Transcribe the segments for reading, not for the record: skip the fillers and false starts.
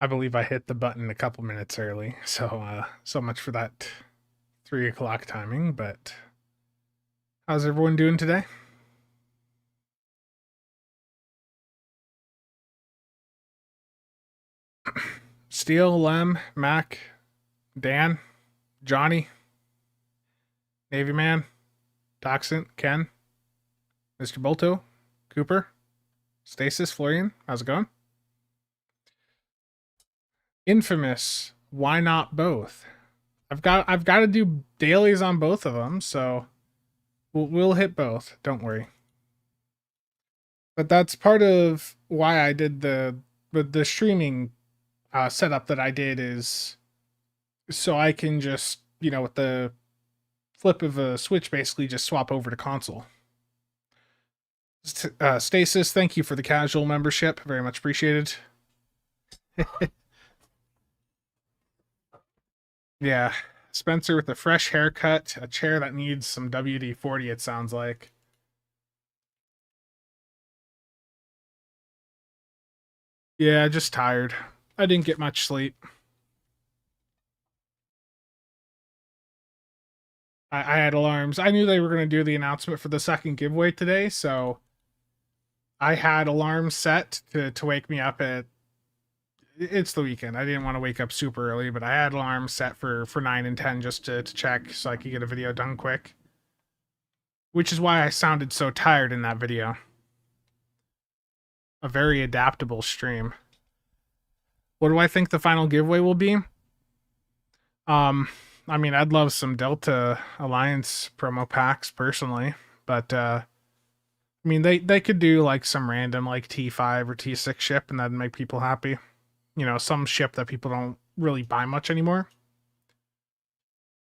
I believe I hit the button a couple minutes early, so so much for that 3 o'clock timing. But how's everyone doing today? Steel, Lem, Mac, Dan, Johnny, Navy Man, Toxin, Ken, Mr. Bolto, Cooper, Stasis, Florian. How's it going? Infamous. Why not both? I've got to do dailies on both of them, so we'll hit both. Don't worry. But that's part of why I did the streaming setup that I did, is so I can just, with the flip of a switch, basically just swap over to console. Stasis, thank you for the casual membership. Very much appreciated. Yeah. Spencer with a fresh haircut, a chair that needs some WD-40, it sounds like. Yeah, just tired. I didn't get much sleep. I had alarms. I knew they were going to do the announcement for the second giveaway today, so I had alarms set to wake me up at. It's the weekend. I didn't want to wake up super early, but I had alarms set for 9 and 10 just to check so I could get a video done quick. Which is why I sounded so tired in that video. A very adaptable stream. What do I think the final giveaway will be? I mean, I'd love some Delta Alliance promo packs personally, but I mean, they could do like some random like T5 or T6 ship, and that'd make people happy. Some ship that people don't really buy much anymore,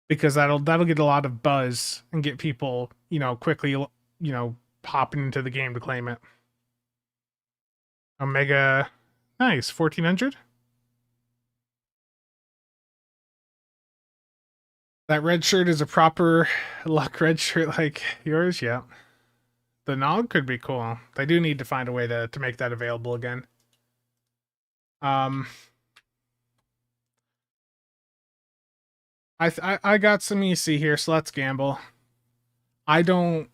because that'll get a lot of buzz and get people, quickly, popping into the game to claim it. Omega, nice, 1400. That red shirt is a proper luck red shirt like yours, yeah. The Nog could be cool. They do need to find a way to make that available again. I got some EC here, so let's gamble. I don't.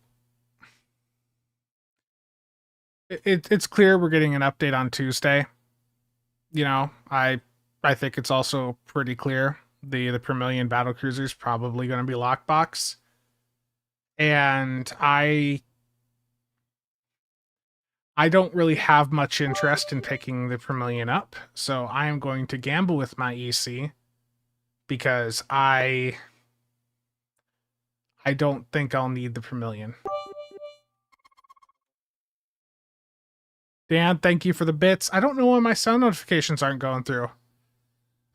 It's clear we're getting an update on Tuesday. I think it's also pretty clear the per million battle cruiser is probably going to be lockbox, and I don't really have much interest in picking the per million up, so I am going to gamble with my EC because I don't think I'll need the per million. Dan, thank you for the bits. I don't know why my sound notifications aren't going through.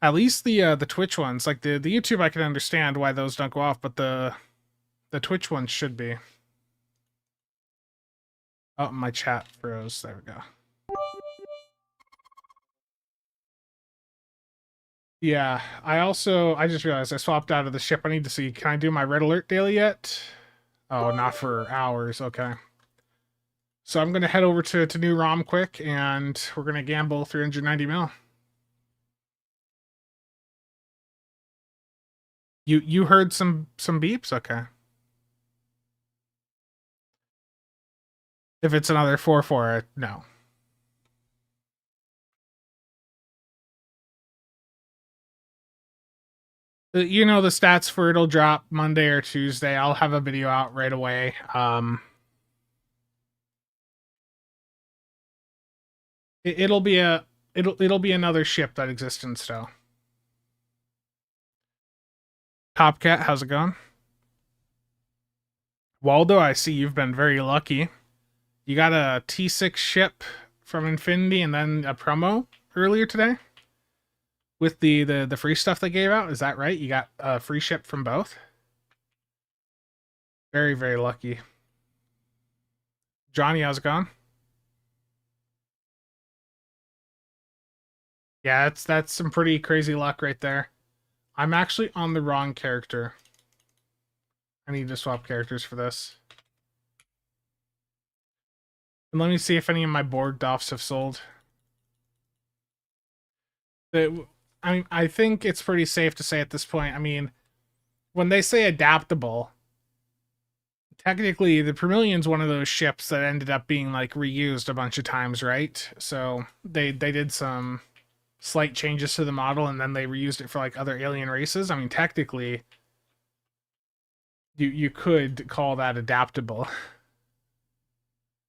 At least the Twitch ones, like the YouTube, I can understand why those don't go off, but the Twitch ones should be. Oh, my chat froze. There we go. Yeah, I just realized I swapped out of the ship. I need to see, can I do my red alert daily yet? Oh, not for hours. Okay. So I'm going to head over to New ROM quick, and we're going to gamble 390 mil. You heard some beeps? Okay. If it's another 4-4, no. You know the stats for it'll drop Monday or Tuesday. I'll have a video out right away. It'll be another ship that exists in STO. Topcat, how's it going? Waldo, I see you've been very lucky. You got a T6 ship from Infinity and then a promo earlier today with the free stuff they gave out. Is that right? You got a free ship from both? Very, very lucky. Johnny, how's it going? Yeah, that's some pretty crazy luck right there. I'm actually on the wrong character. I need to swap characters for this. And let me see if any of my board Doffs have sold. I think it's pretty safe to say at this point. I mean, when they say adaptable, technically the Vermilion's one of those ships that ended up being like reused a bunch of times, right? So they did some slight changes to the model and then they reused it for like other alien races. I mean, technically you could call that adaptable.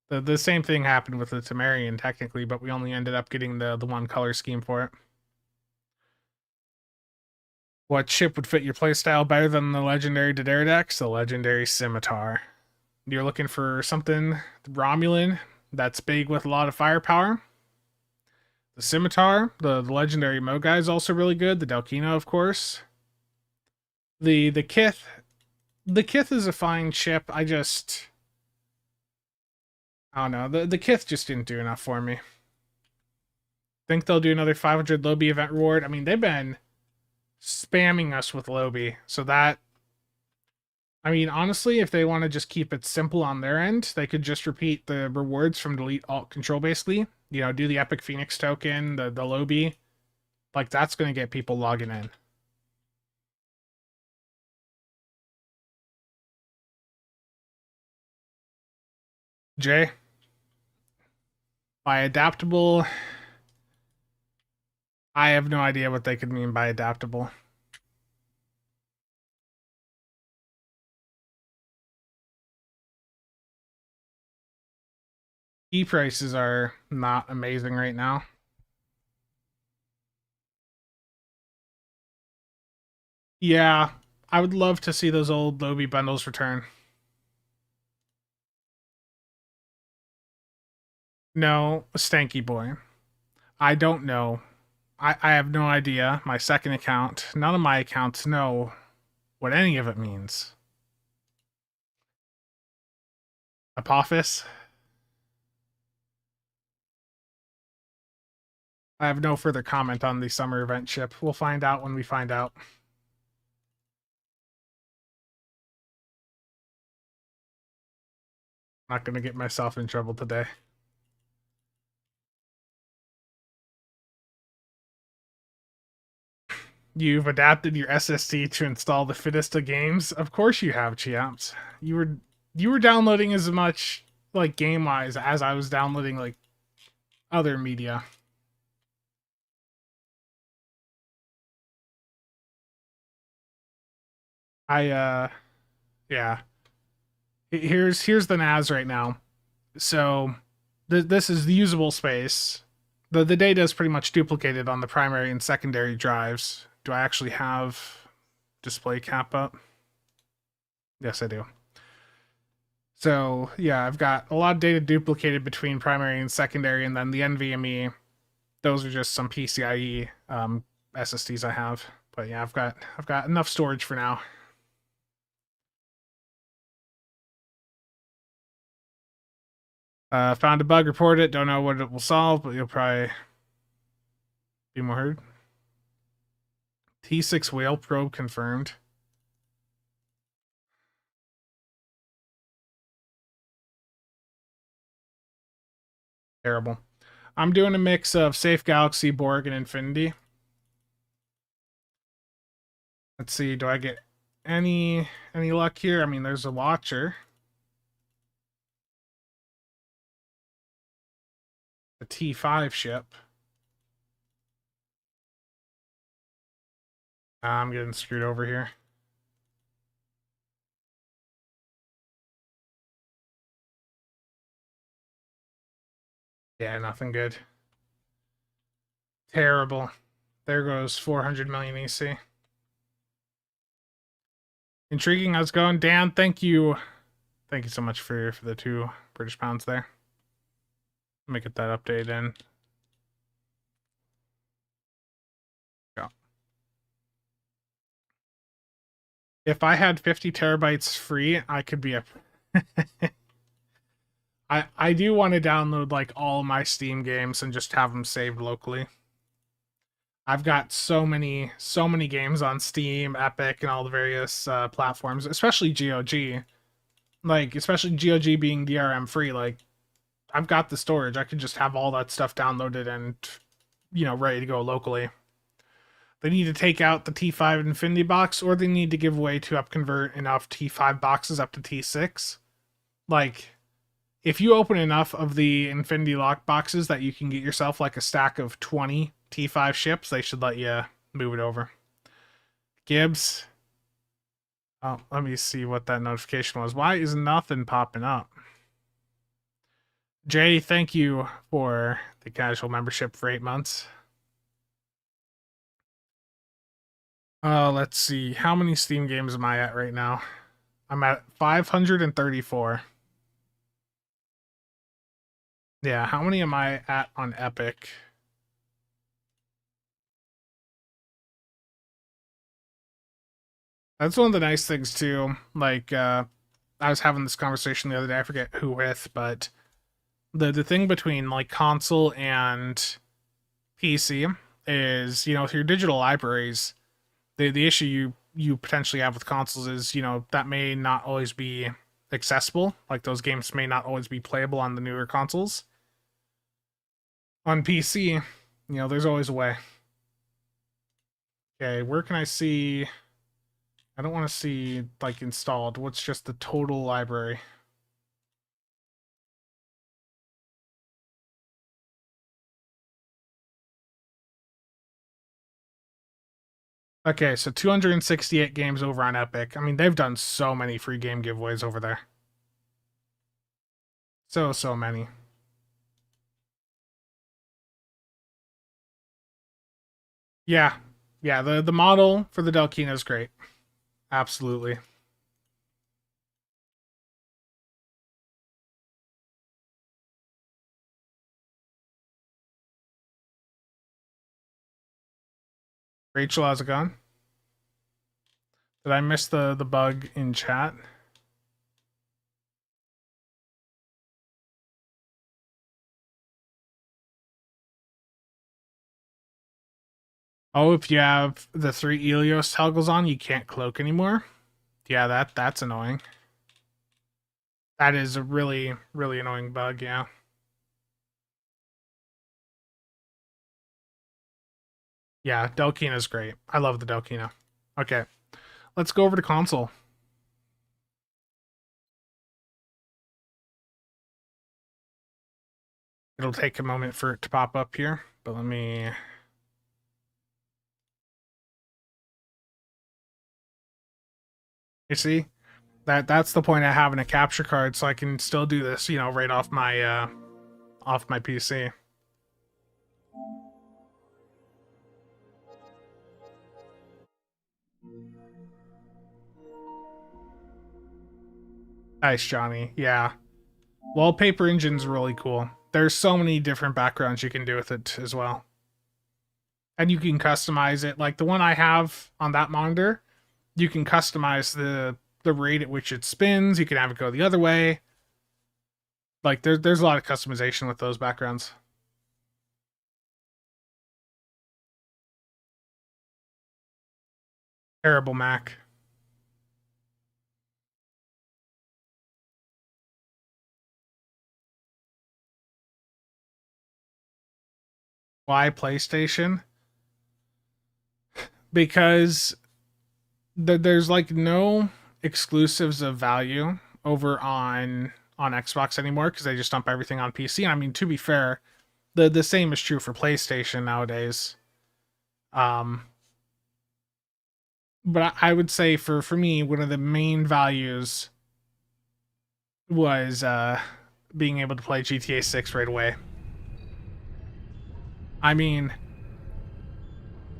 The same thing happened with the Temerian technically, but we only ended up getting the one color scheme for it. What ship would fit your playstyle better than the legendary Dideridex? The legendary Scimitar. You're looking for something Romulan that's big with a lot of firepower. The Scimitar, the legendary Mogai is also really good. The Delkino, of course. The Kith is a fine ship. I don't know. The Kith just didn't do enough for me. Think they'll do another 500 Lobi event reward. I mean, they've been spamming us with Lobi, so that, I mean, honestly, if they want to just keep it simple on their end, they could just repeat the rewards from Delete Alt Control, basically. You know, do the Epic Phoenix token, the Lobi. Like, that's going to get people logging in. Jay? By adaptable, I have no idea what they could mean by adaptable. E-prices are not amazing right now. Yeah, I would love to see those old Lobi bundles return. No, Stanky Boy. I don't know. I have no idea. My second account, none of my accounts know what any of it means. Apophis? I have no further comment on the summer event ship. We'll find out when we find out. I'm not going to get myself in trouble today. You've adapted your SSD to install the fittest of games? Of course you have, Chiaps. You were downloading as much, like, game-wise as I was downloading, like, other media. Yeah. Here's the NAS right now. So, this is the usable space. The data is pretty much duplicated on the primary and secondary drives. Do I actually have display cap up? Yes, I do. So, yeah, I've got a lot of data duplicated between primary and secondary, and then the NVMe, those are just some PCIe SSDs I have. But yeah, I've got enough storage for now. Found a bug, reported it. Don't know what it will solve, but you'll probably be more heard. T6 whale probe confirmed. Terrible. I'm doing a mix of Safe Galaxy, Borg, and Infinity. Let's see, do I get any luck here? I mean, there's a Watcher. A T5 ship. I'm getting screwed over here. Yeah, nothing good. Terrible. There goes 400 million EC. Intriguing. How's it going? Dan, thank you. Thank you so much for the 2 British pounds there. Let me get that update in. Go. If I had 50 terabytes free, I could be a... I do want to download like all my Steam games and just have them saved locally. I've got so many games on Steam, Epic, and all the various platforms, especially GOG. Like, especially GOG being DRM free, like, I've got the storage. I could just have all that stuff downloaded and, you know, ready to go locally. They need to take out the T5 Infinity box, or they need to give away to upconvert enough T5 boxes up to T6. Like, if you open enough of the Infinity Lock boxes that you can get yourself like a stack of 20 T5 ships, they should let you move it over. Gibbs. Oh, let me see what that notification was. Why is nothing popping up? Jay, thank you for the casual membership for 8 months. Let's see. How many Steam games am I at right now? I'm at 534. Yeah, how many am I at on Epic? That's one of the nice things too. Like, I was having this conversation the other day, I forget who with, but the thing between like console and PC is, you know, with your digital libraries, the issue you potentially have with consoles is, you know, that may not always be accessible. Like those games may not always be playable on the newer consoles. On PC, you know, there's always a way. Okay, where can I see? I don't want to see like installed. What's just the total library? Okay, so 268 games over on Epic. I mean, they've done so many free game giveaways over there. So many. Yeah. Yeah, the model for the Delkina is great. Absolutely. Rachel, how's it going? Did I miss the bug in chat? Oh, if you have the 3 Elios toggles on, you can't cloak anymore. Yeah, that's annoying. That is a really, really annoying bug, yeah. Yeah, Delkina's great. I love the Delkina. Okay, let's go over to console. It'll take a moment for it to pop up here, but let me... You see? That's the point of having a capture card, so I can still do this, you know, right off my PC. Nice, Johnny. Yeah. Wallpaper engine's really cool. There's so many different backgrounds you can do with it as well. And you can customize it. Like the one I have on that monitor, you can customize the rate at which it spins. You can have it go the other way. Like there's a lot of customization with those backgrounds. Terrible Mac. Why PlayStation? Because there's like no exclusives of value over on Xbox anymore because they just dump everything on PC. And I mean, to be fair, the same is true for PlayStation nowadays. But I would say for me, one of the main values was being able to play GTA 6 right away. I mean,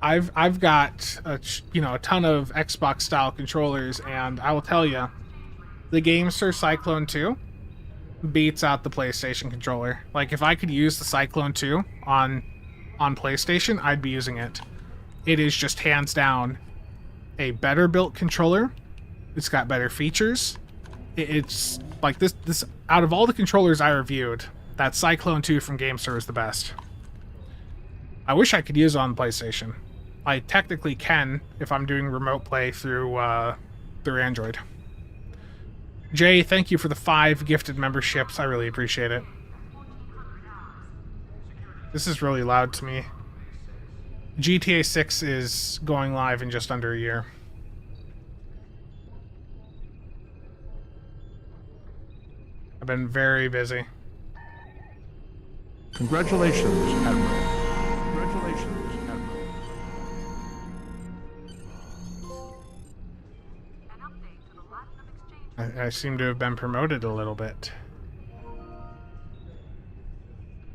I've got a ton of Xbox style controllers, and I will tell you, the GameSir Cyclone 2 beats out the PlayStation controller. Like if I could use the Cyclone 2 on PlayStation, I'd be using it. It is just hands down a better built controller. It's got better features. It's like this out of all the controllers I reviewed, that Cyclone 2 from GameSir is the best. I wish I could use it on PlayStation. I technically can if I'm doing remote play through Android. Jay, thank you for the 5 gifted memberships. I really appreciate it. This is really loud to me. GTA 6 is going live in just under a year. I've been very busy. Congratulations, Admiral. Congratulations, Admiral. I seem to have been promoted a little bit.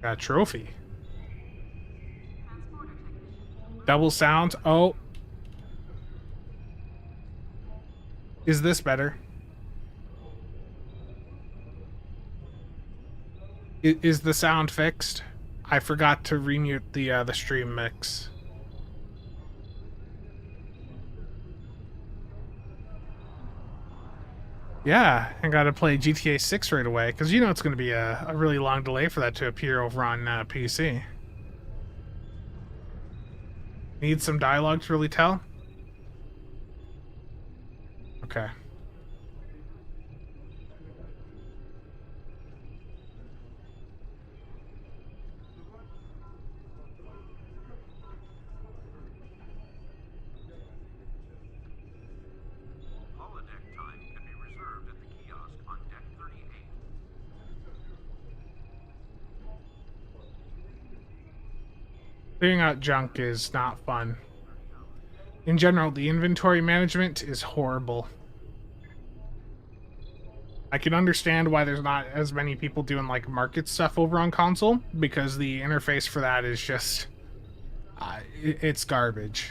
Got a trophy. Double sound. Oh. Is this better? Is the sound fixed? I forgot to remute the stream mix. Yeah, I gotta play GTA 6 right away, because you know it's going to be a really long delay for that to appear over on PC. Need some dialogue to really tell? Okay. Clearing out junk is not fun. In general, the inventory management is horrible. I can understand why there's not as many people doing like market stuff over on console, because the interface for that is just it's garbage.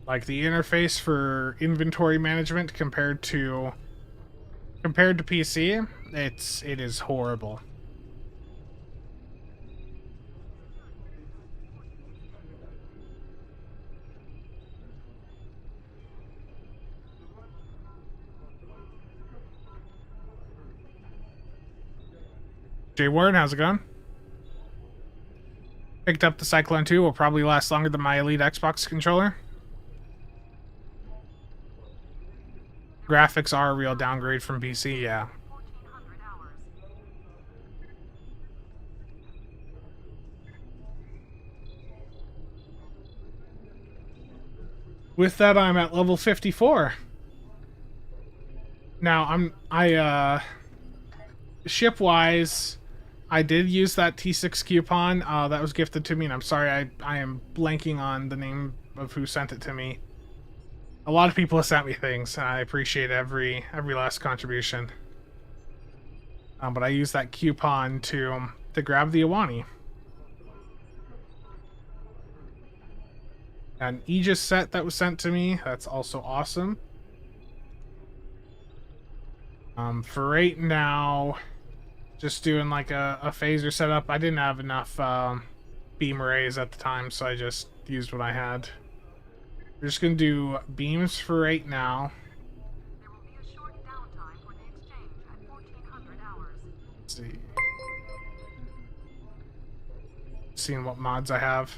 Like the interface for inventory management compared to PC, it is horrible. Jay Warren, how's it going? Picked up the Cyclone 2, will probably last longer than my Elite Xbox controller. Graphics are a real downgrade from PC, yeah. With that, I'm at level 54. Now, ship-wise, I did use that T6 coupon that was gifted to me, and I'm sorry, I am blanking on the name of who sent it to me. A lot of people have sent me things, and I appreciate every last contribution. But I used that coupon to grab the Iwani. An Aegis set that was sent to me, that's also awesome. For right now, just doing like a phaser setup. I didn't have enough beam arrays at the time, so I just used what I had. We're just gonna do beams for right now. There will be a short downtime for the exchange at 1400 hours. Let's see. Seeing what mods I have.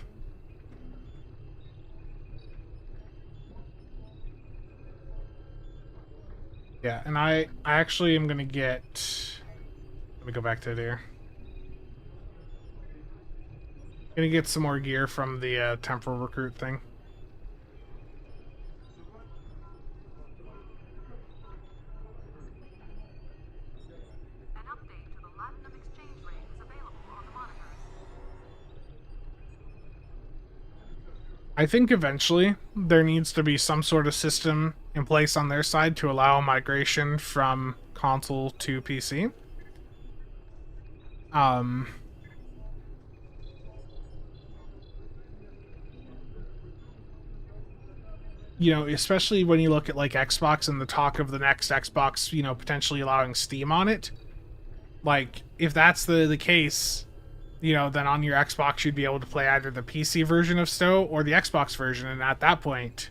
Yeah, and I actually am gonna get. Let me go back to it here. Gonna get some more gear from the temporal recruit thing. An update to the Platinum exchange rate is available on the monitors. I think eventually there needs to be some sort of system in place on their side to allow migration from console to PC. You know, especially when you look at like Xbox and the talk of the next Xbox, you know, potentially allowing Steam on it. Like, if that's the case, you know, then on your Xbox you'd be able to play either the PC version of STO or the Xbox version, and at that point,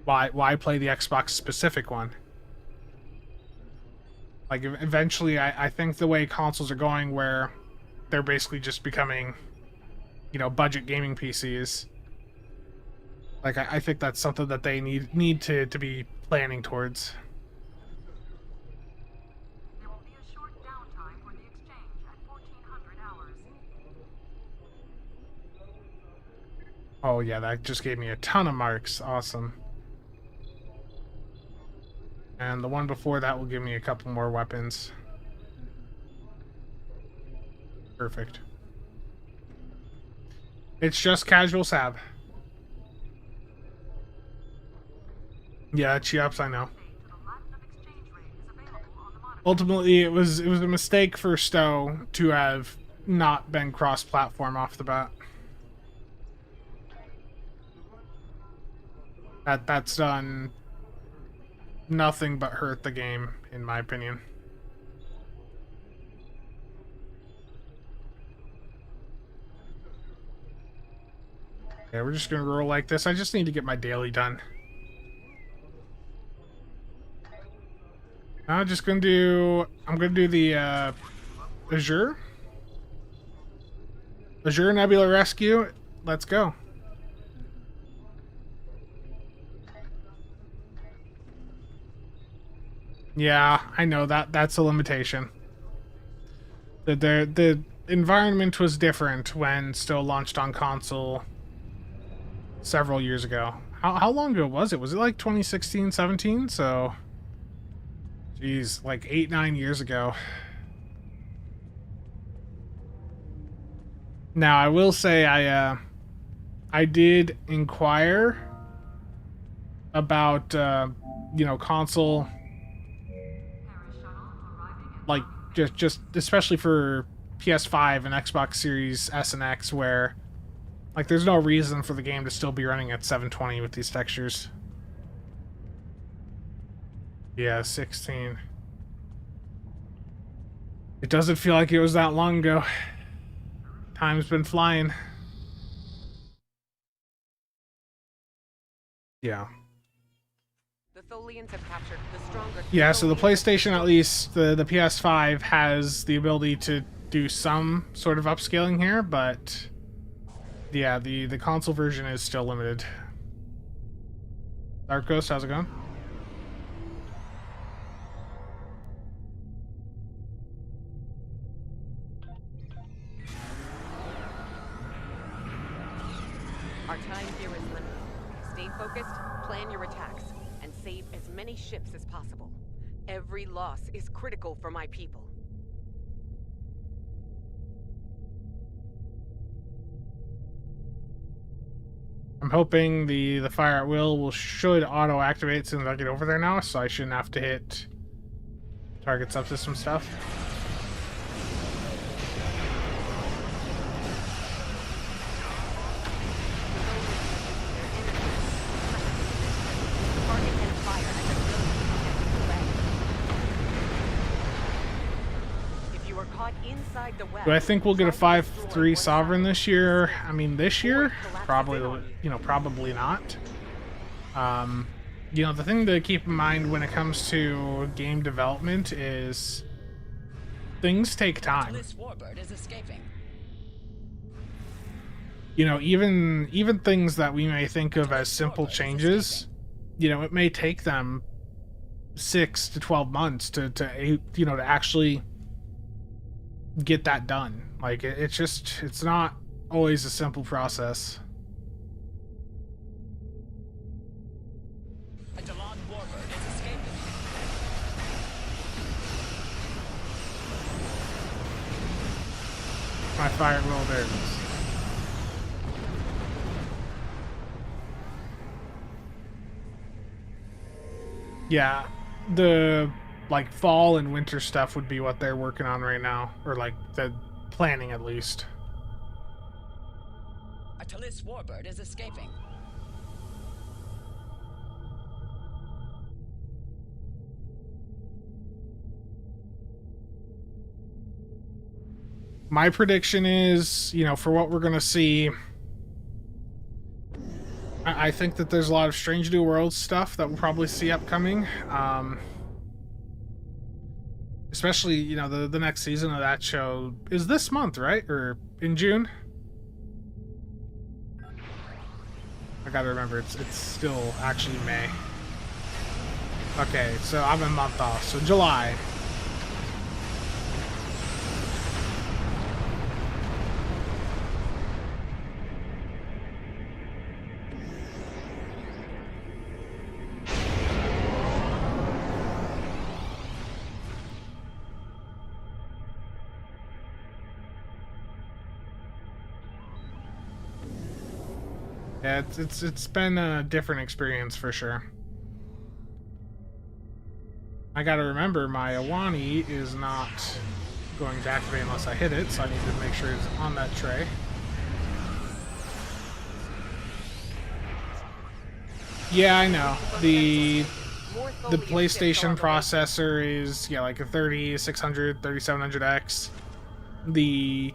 why play the Xbox specific one? Like, eventually, I think the way consoles are going, where they're basically just becoming, you know, budget gaming PCs. Like, I think that's something that they need to be planning towards. There will be a short downtime for the exchange at 1400 hours. Oh yeah, that just gave me a ton of marks. Awesome. And the one before that will give me a couple more weapons. Perfect. It's just CasualSAB. Yeah, Chiaps, I know. Ultimately, it was a mistake for STO to have not been cross-platform off the bat. That's done nothing but hurt the game, in my opinion. Yeah, we're just gonna roll like this. I just need to get my daily done. I'm gonna do the Azure Nebula Rescue. Let's go. Yeah, I know that's a limitation. The environment was different when still launched on console several years ago. How long ago was it? Was it like 2016, 17? So, geez, like 8, 9 years ago. Now, I will say I did inquire about you know, console, like just especially for PS5 and Xbox Series S and X, where like there's no reason for the game to still be running at 720 with these textures. Yeah, 16. It doesn't feel like it was that long ago. Time's been flying. Yeah. The Tholians have captured the stronger. Yeah, so the PlayStation, at least the PS5, has the ability to do some sort of upscaling here, but yeah, the console version is still limited. Dark Ghost, how's it going? Our time here is limited. Stay focused, plan your attacks, and save as many ships as possible. Every loss is critical for my people. I'm hoping the fire at will should auto activate as soon as I get over there now, so I shouldn't have to hit target subsystem stuff. Do I think we'll get a 5-3 Sovereign this year? I mean, this year? Probably, you know, probably not. You know, the thing to keep in mind when it comes to game development is things take time. You know, even things that we may think of as simple changes, you know, it may take them 6 to 12 months to you know, to actually get that done. Like, it's not always a simple process. My fire roll, there it is. Yeah, the like fall and winter stuff would be what they're working on right now, or like the planning at least. A Talis warbird is escaping. My prediction is, you know, for what we're gonna see, I think that there's a lot of Strange New Worlds stuff that we'll probably see upcoming. Especially, you know, the next season of that show is this month, right? Or in June? I gotta remember, it's still actually May. Okay, so I'm a month off, so July. Yeah, it's been a different experience for sure. I gotta remember my Awani is not going to activate unless I hit it, so I need to make sure it's on that tray. Yeah, I know. The PlayStation processor is, yeah, like a 3600, 3700X. The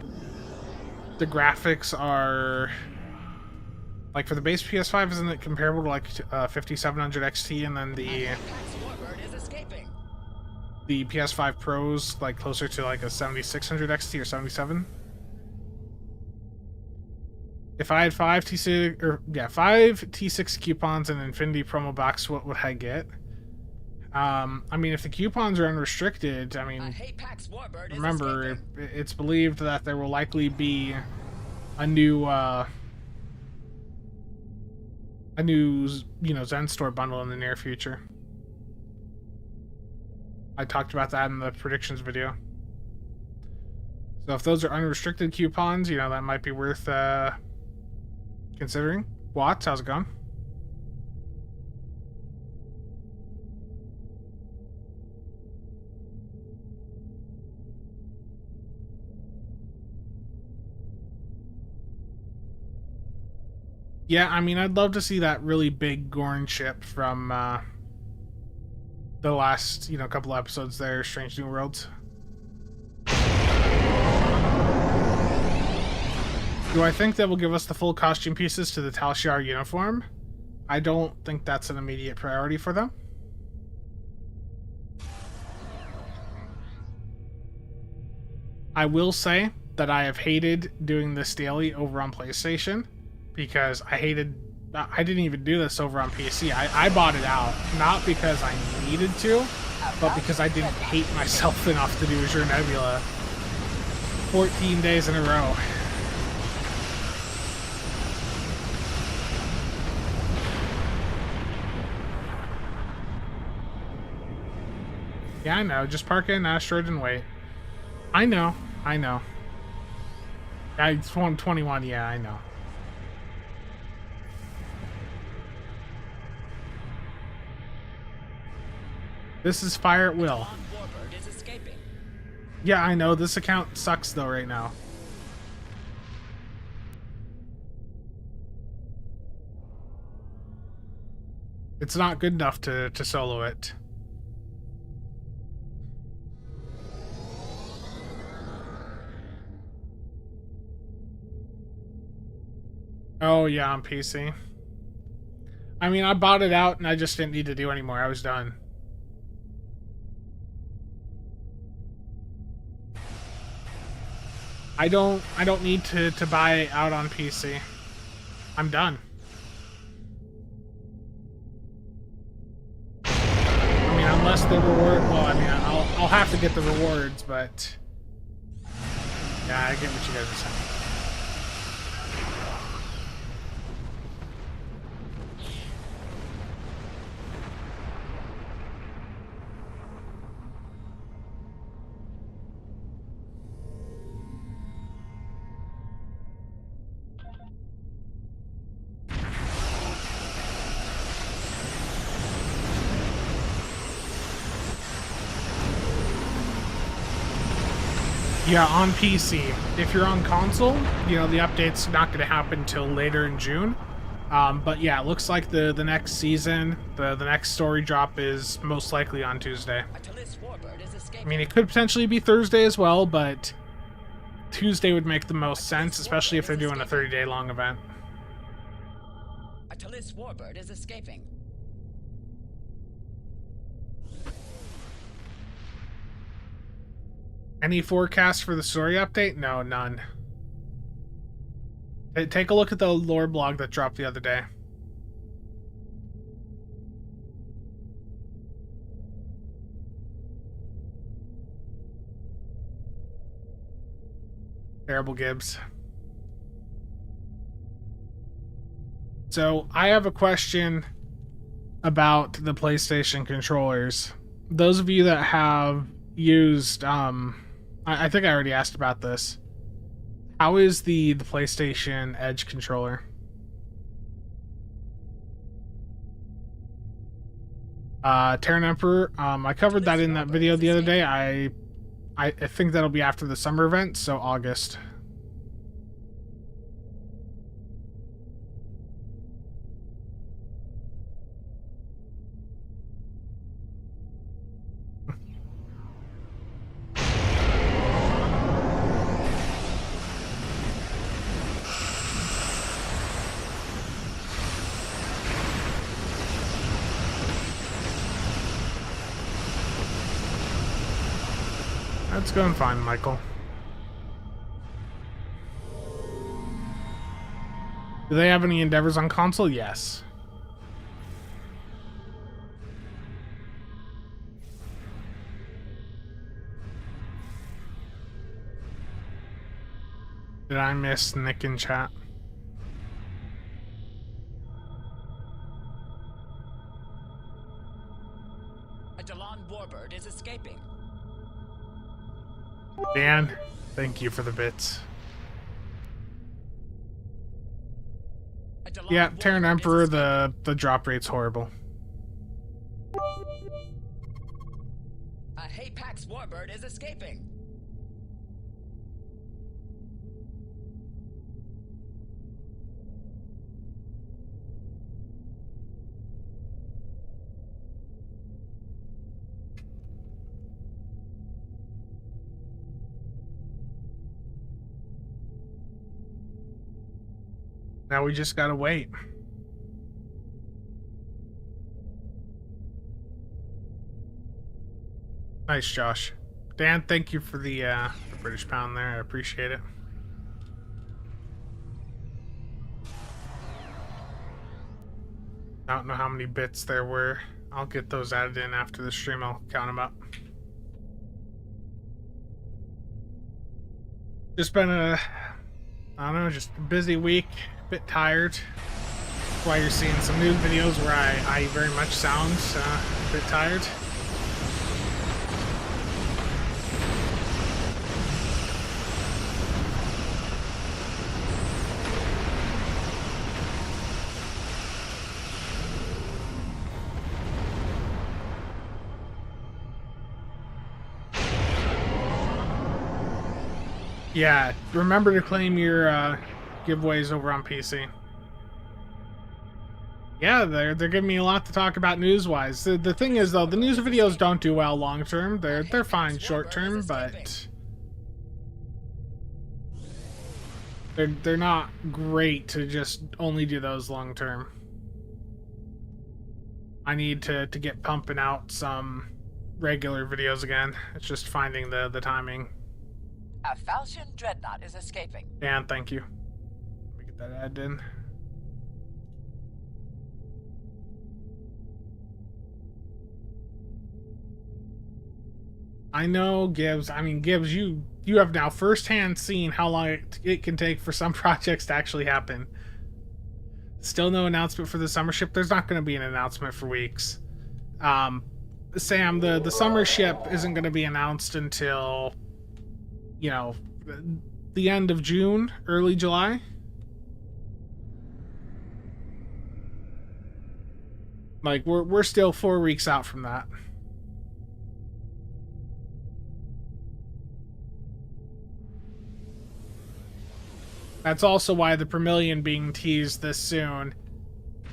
graphics are, like, for the base PS5, isn't it comparable to like 5700 XT, and then the PS5 Pro's like closer to like a 7600 XT or 77? If I had five T6 coupons and Infinity promo box, what would I get? I mean, if the coupons are unrestricted, I mean, remember, it's believed that there will likely be a new, Zen Store bundle in the near future. I talked about that in the predictions video. So if those are unrestricted coupons, that might be worth, considering. Watts, how's it going? Yeah, I mean, I'd love to see that really big Gorn ship from the last, couple episodes there, Strange New Worlds. Do I think that will give us the full costume pieces to the Tal Shiar uniform? I don't think that's an immediate priority for them. I will say that I have hated doing this daily over on PlayStation, because I didn't even do this over on PC. I bought it out, not because I needed to, but because I didn't hate myself enough to do Azure Nebula 14 days in a row. Yeah, I know. Just park in Asteroid and wait. I know. Yeah, it's 121. Yeah, I know. This is fire at will. Yeah, I know. This account sucks though right now. It's not good enough to solo it. Oh yeah, on PC. I mean, I bought it out and I just didn't need to do anymore. I was done. I don't need to buy it out on PC. I'm done. I mean, unless the reward, well, I mean, I'll have to get the rewards, but yeah, I get what you guys are saying. Yeah, on PC. If you're on console, the update's not going to happen until later in June. But yeah, it looks like the next season, the next story drop is most likely on Tuesday. I mean, it could potentially be Thursday as well, but Tuesday would make the most sense, especially if they're doing a 30-day long event. A Talis warbird is escaping. Any forecast for the story update? No, none. Take a look at the lore blog that dropped the other day. Terrible Gibbs. So, I have a question about the PlayStation controllers. Those of you that have used, I think I already asked about this. How is the PlayStation Edge controller? Terran Emperor, I covered that in that video the other day. I think that'll be after the summer event, so August. That's going fine, Michael. Do they have any endeavors on console? Yes. Did I miss Nick in chat? A Delon warbird is escaping. Dan, thank you for the bits. A Delon Yeah, Terran warbird is Emperor, escaping. the drop rate's horrible. A Hapax warbird is escaping. Now we just gotta wait. Nice, Josh. Dan, thank you for the British pound there. I appreciate it. I don't know how many bits there were. I'll get those added in after the stream. I'll count them up. Just been I don't know, just a busy week. A bit tired. That's why you're seeing some news videos where I very much sound a bit tired. Yeah, remember to claim your giveaways over on PC. Yeah, they're giving me a lot to talk about news-wise. The thing is, though, the news videos don't do well long-term. They're fine short-term, but they're not great to just only do those long-term. I need to get pumping out some regular videos again. It's just finding the timing. A Falchion dreadnought is escaping. Dan, thank you. Let me get that added in. I know, Gibbs. I mean, Gibbs, you have now firsthand seen how long it can take for some projects to actually happen. Still no announcement for the summer ship. There's not going to be an announcement for weeks. Sam, the summer ship isn't going to be announced until, you know, the end of June, early July. Like, we're still 4 weeks out from that. That's also why the Vermilion being teased this soon,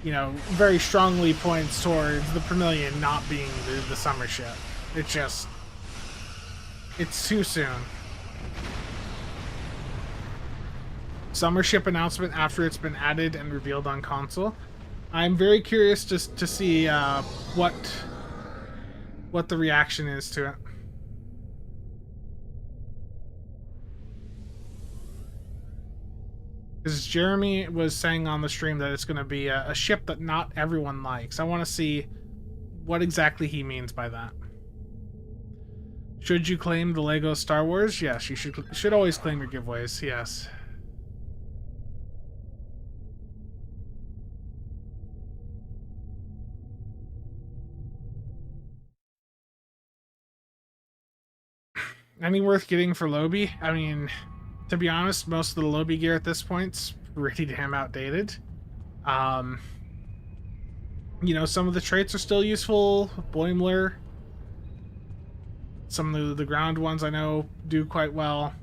you know, very strongly points towards the Vermilion not being the summer ship. It's just, it's too soon. Summer ship announcement after it's been added and revealed on console. I'm very curious just to see what the reaction is to it. Because Jeremy was saying on the stream that it's going to be a ship that not everyone likes. I want to see what exactly he means by that. Should you claim the Lego Star Wars? Yes, you should always claim your giveaways. Yes. Any worth getting for Lobi? I mean, to be honest, most of the Lobi gear at this point's pretty damn outdated. You know, some of the traits are still useful. Boimler. Some of the ground ones I know do quite well.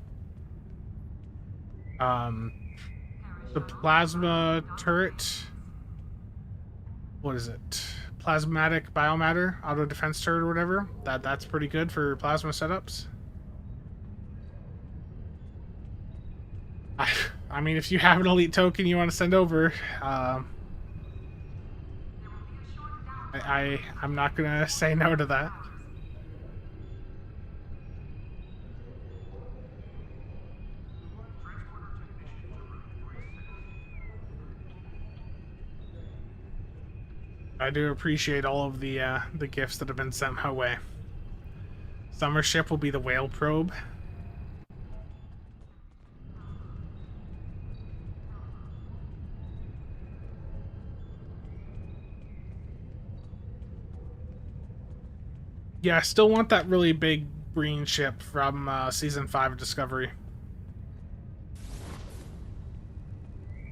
The plasma turret. What is it? Plasmatic biomatter auto defense turret or whatever. That's pretty good for plasma setups. I mean, if you have an elite token you want to send over, I'm not gonna say no to that. I do appreciate all of the gifts that have been sent my way. Summer ship will be the whale probe. Yeah, I still want that really big green ship from Season 5 of Discovery.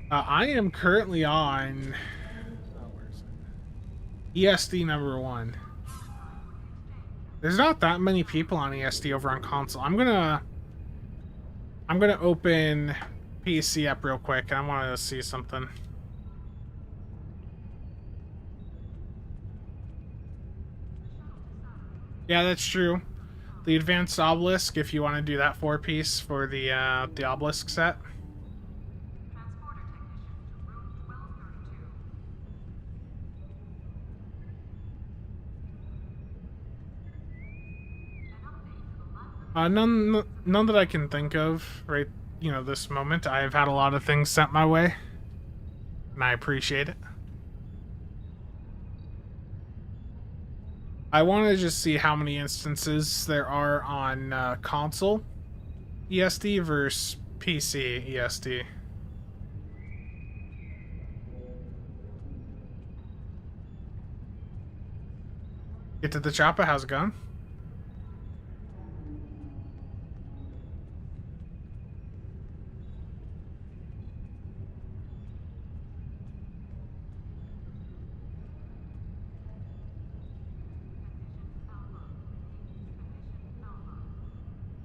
I am currently on... where is it? ESD number 1. There's not that many people on ESD over on console. I'm gonna open PC up real quick. I want to see something. Yeah, that's true. The advanced obelisk, if you want to do that 4-piece for the obelisk set. Transporter technician to room 1232. An update to the Latin None that I can think of right, you know, this moment. I've had a lot of things sent my way, and I appreciate it. I want to just see how many instances there are on console ESD versus PC ESD. Get to the chopper. How's it going?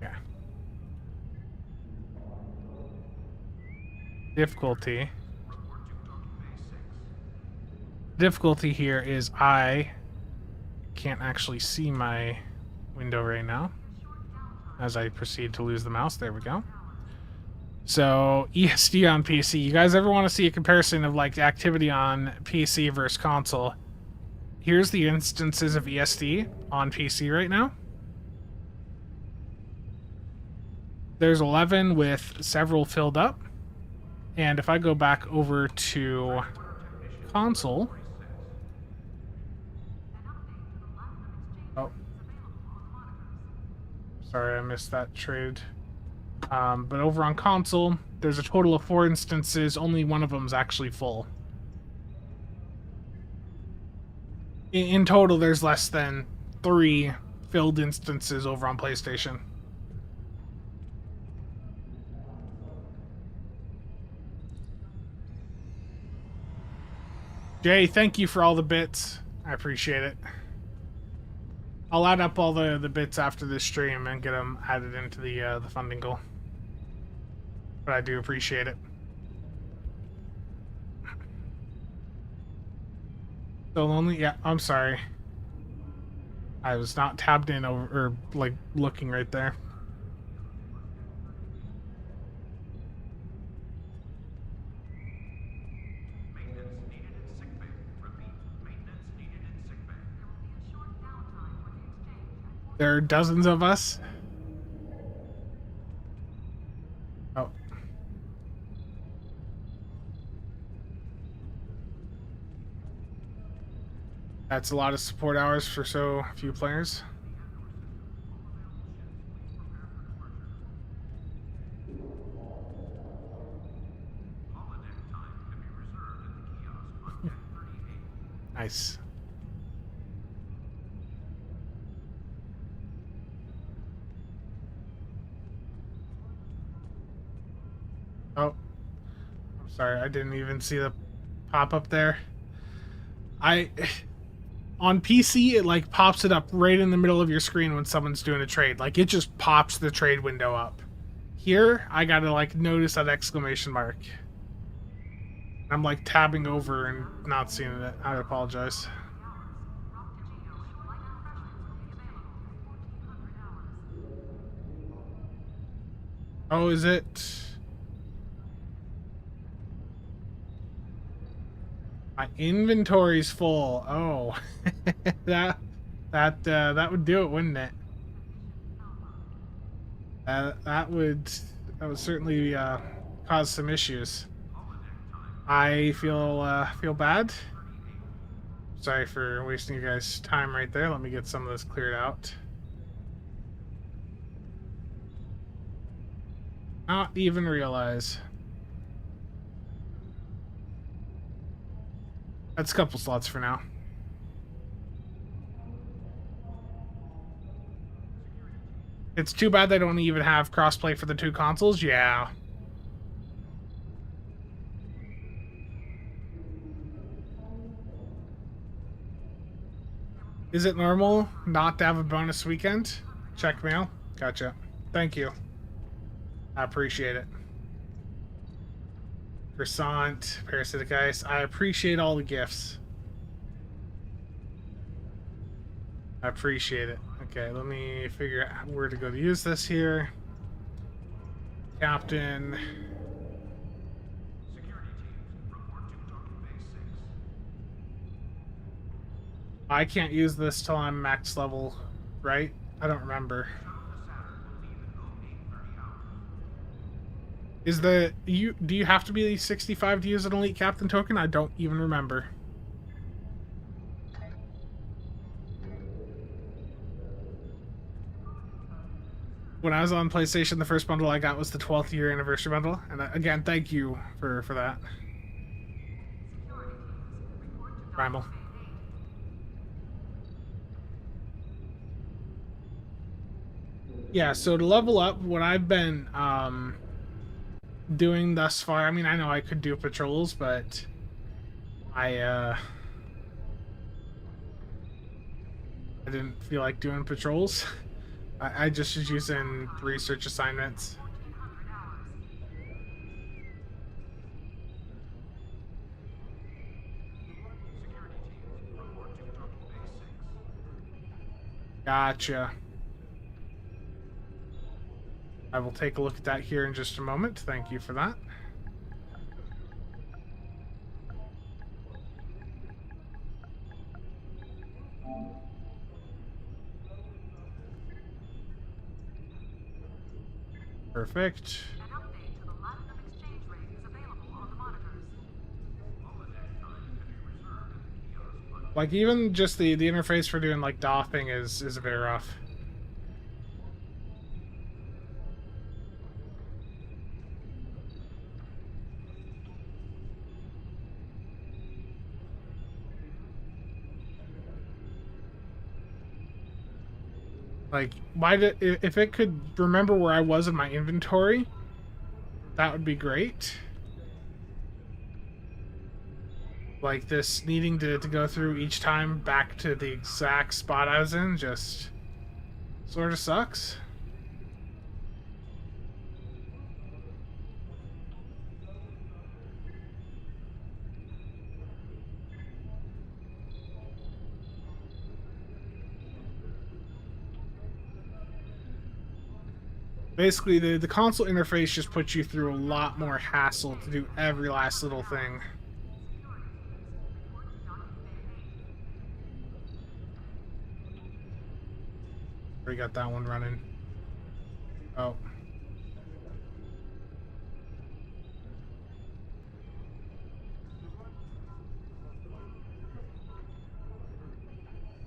Yeah. Difficulty. Difficulty here is I can't actually see my window right now as I proceed to lose the mouse. There we go. So ESD on PC. You guys ever want to see a comparison of like activity on PC versus console? Here's the instances of ESD on PC right now. There's 11 with several filled up. And if I go back over to console... Oh. Sorry, I missed that trade. But over on console, there's a total of 4 instances. Only one of them is actually full. In total, there's less than 3 filled instances over on PlayStation. Jay, thank you for all the bits. I appreciate it. I'll add up all the bits after this stream and get them added into the funding goal. But I do appreciate it. So lonely? Yeah, I'm sorry. I was not tabbed in over, or like looking right there. Maintenance needed in sickbay. Repeat, maintenance needed in sickbay. There will be a short downtime for the exchange. There are dozens of us. Oh. That's a lot of support hours for so few players. Nice. Oh, I'm sorry. I didn't even see the pop up there. I on PC it like pops it up right in the middle of your screen when someone's doing a trade. Like it just pops the trade window up. Here, I gotta like notice that exclamation mark. I'm like tabbing over and not seeing it. I apologize. Oh, is it? My inventory's full. Oh, that would do it, wouldn't it? That would certainly cause some issues. I feel bad. Sorry for wasting you guys' time right there. Let me get some of this cleared out. Not even realize. That's a couple slots for now. It's too bad they don't even have crossplay for the two consoles. Yeah. Is it normal not to have a bonus weekend? Check mail. Gotcha. Thank you. I appreciate it. Croissant, parasitic ice. I appreciate all the gifts. I appreciate it. Okay, let me figure out where to go to use this here. Captain. Security teams, report to docking bay 6. I can't use this till I'm max level, right? I don't remember. Is the do you have to be 65 to use an elite captain token? I don't even remember. When I was on PlayStation, the first bundle I got was the 12th year anniversary bundle, and again, thank you for that. Primal. Yeah, so to level up, what I've been doing thus far, I mean, I know I could do patrols, but I didn't feel like doing patrols. I just was using research assignments. Gotcha. I will take a look at that here in just a moment. Thank you for that. Perfect. An update to the platinum exchange rate is available on the monitors. Like even just the interface for doing like doffing is a bit rough. Like, why did if it could remember where I was in my inventory, that would be great. Like this needing to go through each time back to the exact spot I was in just sort of sucks. Basically, the console interface just puts you through a lot more hassle to do every last little thing. We got that one running. Oh.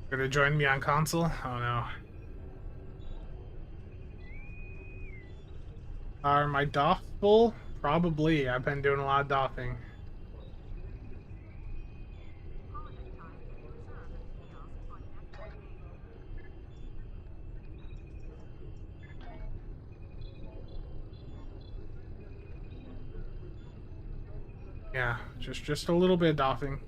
Gonna join me on console? Oh no. Are my doff full? Probably. I've been doing a lot of doffing. Yeah, just a little bit of doffing.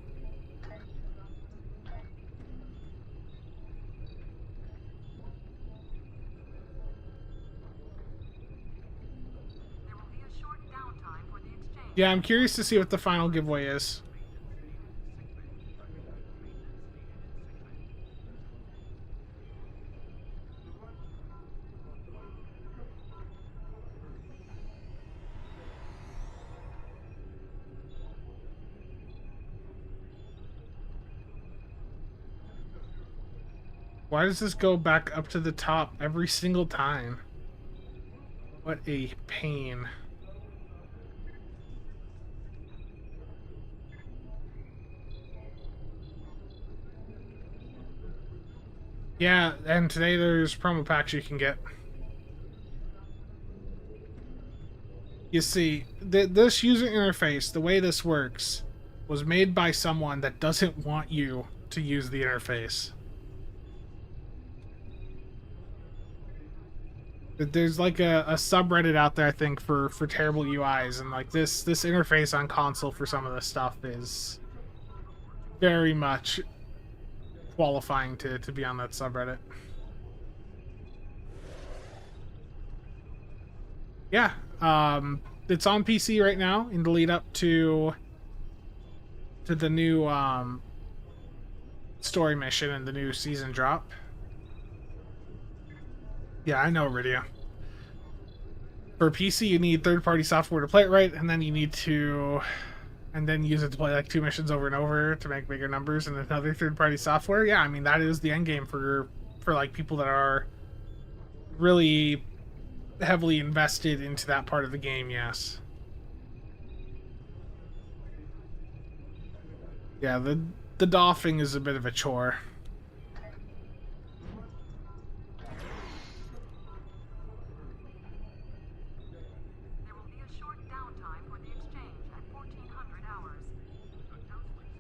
Yeah, I'm curious to see what the final giveaway is. Why does this go back up to the top every single time? What a pain. Yeah, and today there's promo packs you can get. You see, this user interface, the way this works, was made by someone that doesn't want you to use the interface. There's like a subreddit out there, I think, for terrible UIs, and like this interface on console for some of this stuff is very much qualifying to be on that subreddit. Yeah, it's on PC right now in the lead up to the new story mission and the new season drop. Yeah, I know, Iridia. For PC, you need third-party software to play it right, and then you need to, and then use it to play like 2 missions over and over to make bigger numbers, and another third-party software. Yeah, I mean that is the end game for like people that are really heavily invested into that part of the game. Yes. Yeah, the doffing is a bit of a chore.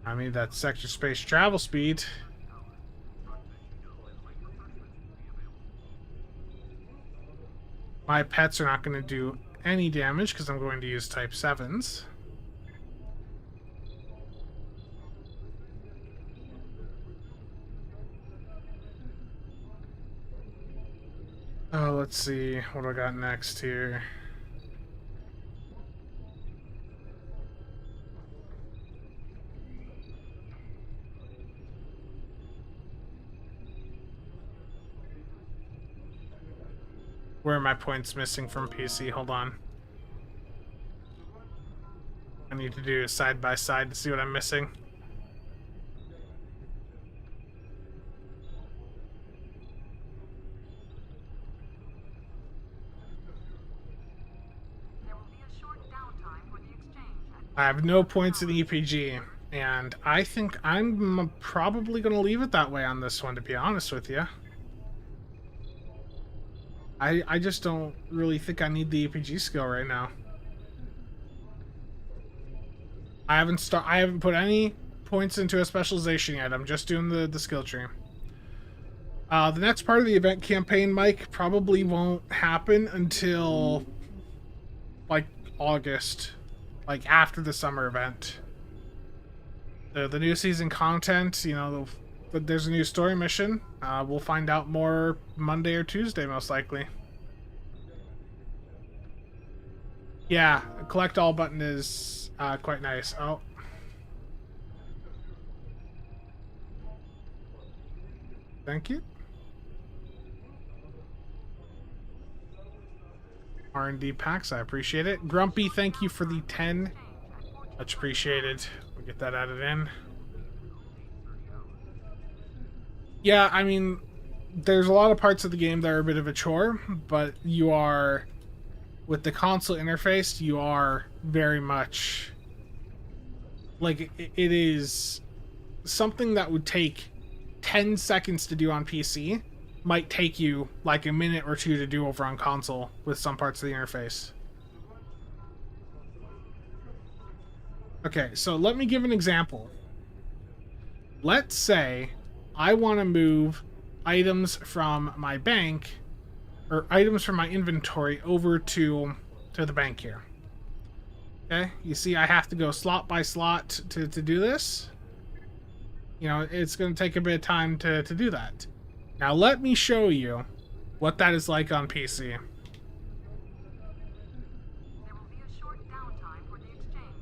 I mean, that's sector space travel speed. My pets are not going to do any damage because I'm going to use type 7s. Oh, let's see. What do I got next here? Where are my points missing from PC? Hold on. I need to do a side by side to see what I'm missing. I have no points in EPG, and I think I'm probably going to leave it that way on this one, to be honest with you. I just don't really think I need the EPG skill right now. I haven't put any points into a specialization yet. I'm just doing the skill tree. The next part of the event campaign, Mike, probably won't happen until like August, like after the summer event. The new season content, you know, there's a new story mission. We'll find out more Monday or Tuesday, most likely. Yeah, collect all button is quite nice. Oh. Thank you. R&D packs, I appreciate it. Grumpy, thank you for the 10. Much appreciated. We'll get that added in. Yeah, I mean, there's a lot of parts of the game that are a bit of a chore, but you are, with the console interface, you are very much, like, it is something that would take 10 seconds to do on PC, might take you like a minute or two to do over on console with some parts of the interface. Okay, so let me give an example. Let's say I want to move items from my bank, or items from my inventory over to the bank here. Okay, you see I have to go slot by slot to do this. You know, it's going to take a bit of time to do that. Now let me show you what that is like on PC. There will be a short downtime for the exchange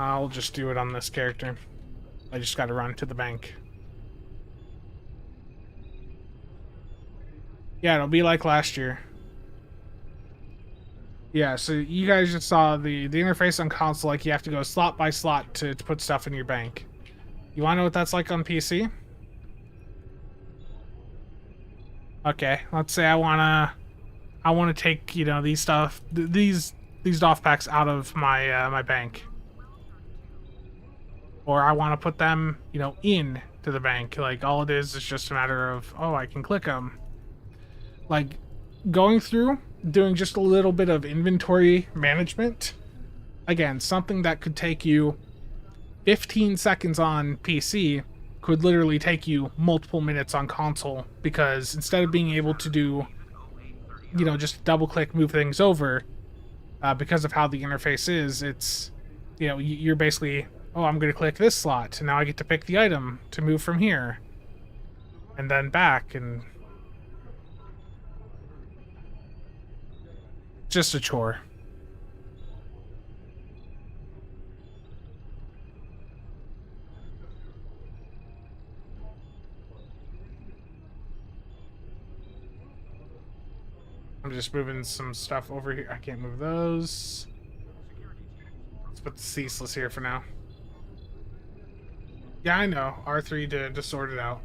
I'll just do it on this character. I just gotta run to the bank. Yeah, it'll be like last year. Yeah, so you guys just saw the interface on console, like you have to go slot by slot to put stuff in your bank. You wanna know what that's like on PC? Okay, let's say I wanna take, you know, these Doff packs out of my my bank. Or I want to put them, you know, in to the bank. Like, all it is just a matter of, oh, I can click them. Like, going through, doing just a little bit of inventory management. Again, something that could take you 15 seconds on PC could literally take you multiple minutes on console, because instead of being able to do, you know, just double click, move things over, because of how the interface is, it's, you know, you're basically, oh, I'm going to click this slot, and now I get to pick the item to move from here. And then back, and... just a chore. I'm just moving some stuff over here. I can't move those. Let's put the ceaseless here for now. Yeah, I know. R3 to sort it out.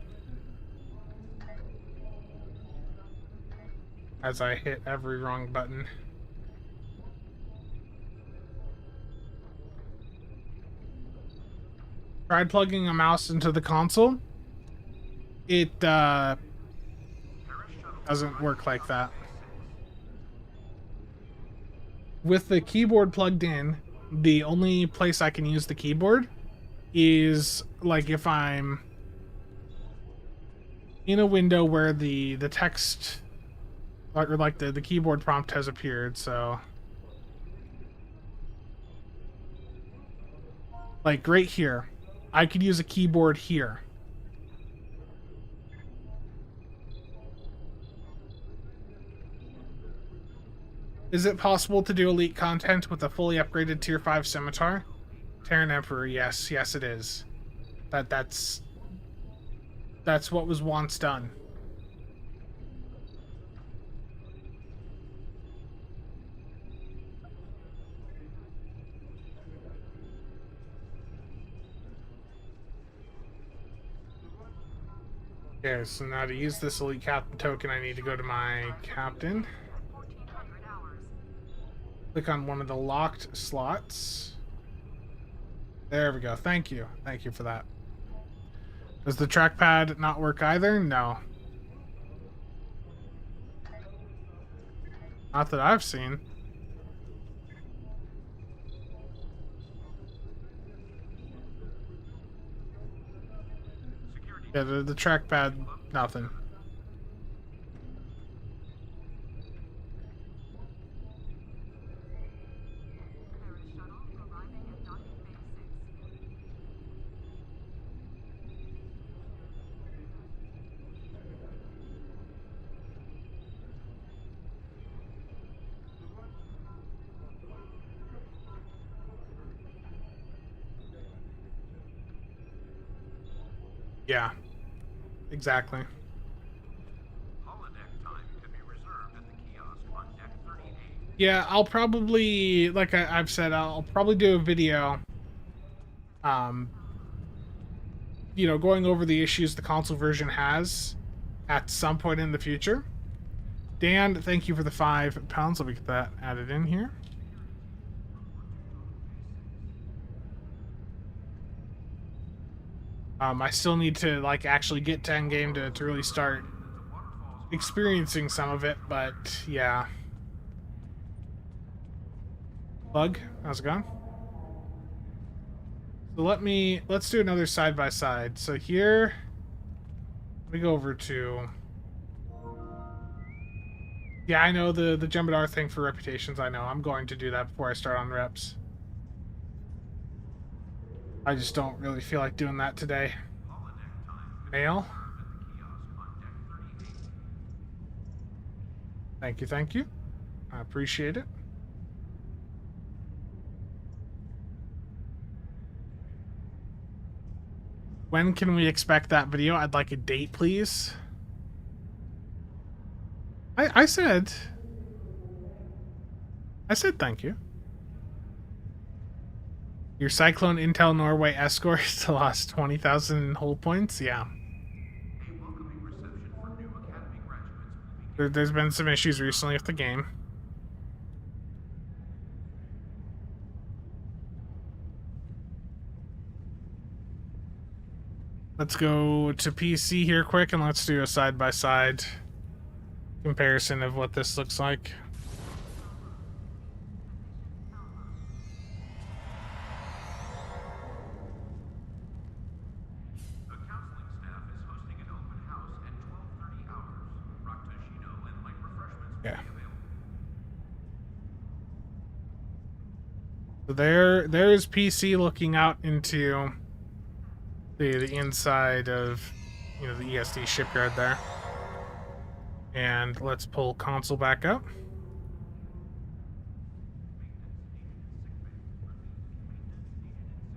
As I hit every wrong button. Tried plugging a mouse into the console. It doesn't work like that. With the keyboard plugged in, the only place I can use the keyboard is like if I'm in a window where the text or like the keyboard prompt has appeared. So like right here, I could use a keyboard here. Is it possible to do elite content with a fully upgraded tier 5 scimitar? Terran Emperor, yes, it is. That's what was once done. Okay, so now to use this elite captain token, I need to go to my captain. 1400 hours. Click on one of the locked slots. There we go. Thank you. Thank you for that. Does the trackpad not work either? No. Not that I've seen. Yeah, the trackpad, nothing. Paris shuttle arriving at docking bay 6. Yeah. Exactly. Holodeck time can be reserved at the kiosk on deck 38. Yeah, I'll probably, like I've said, I'll probably do a video, you know, going over the issues the console version has at some point in the future. Dan, thank you for the £5. Let me get that added in here. I still need to, like, actually get to endgame to really start experiencing some of it, but yeah. Bug, how's it going? So let's do another side by side. So here, we go over to, yeah, I know the Jem'Hadar thing for reputations. I know I'm going to do that before I start on reps. I just don't really feel like doing that today. Mail. Thank you, thank you. I appreciate it. When can we expect that video? I'd like a date, please. I said thank you. Your Cyclone Intel Norway escort still lost 20,000 hull points? Yeah. A welcoming reception for new academy graduates will be There's been some issues recently with the game. Let's go to PC here quick and let's do a side-by-side comparison of what this looks like. The counseling staff is hosting an open house at 12:30 hours. Raktoshino and light refreshments will Yeah. be available. So there's PC looking out into the inside of, you know, the ESD shipyard there. And let's pull console back up.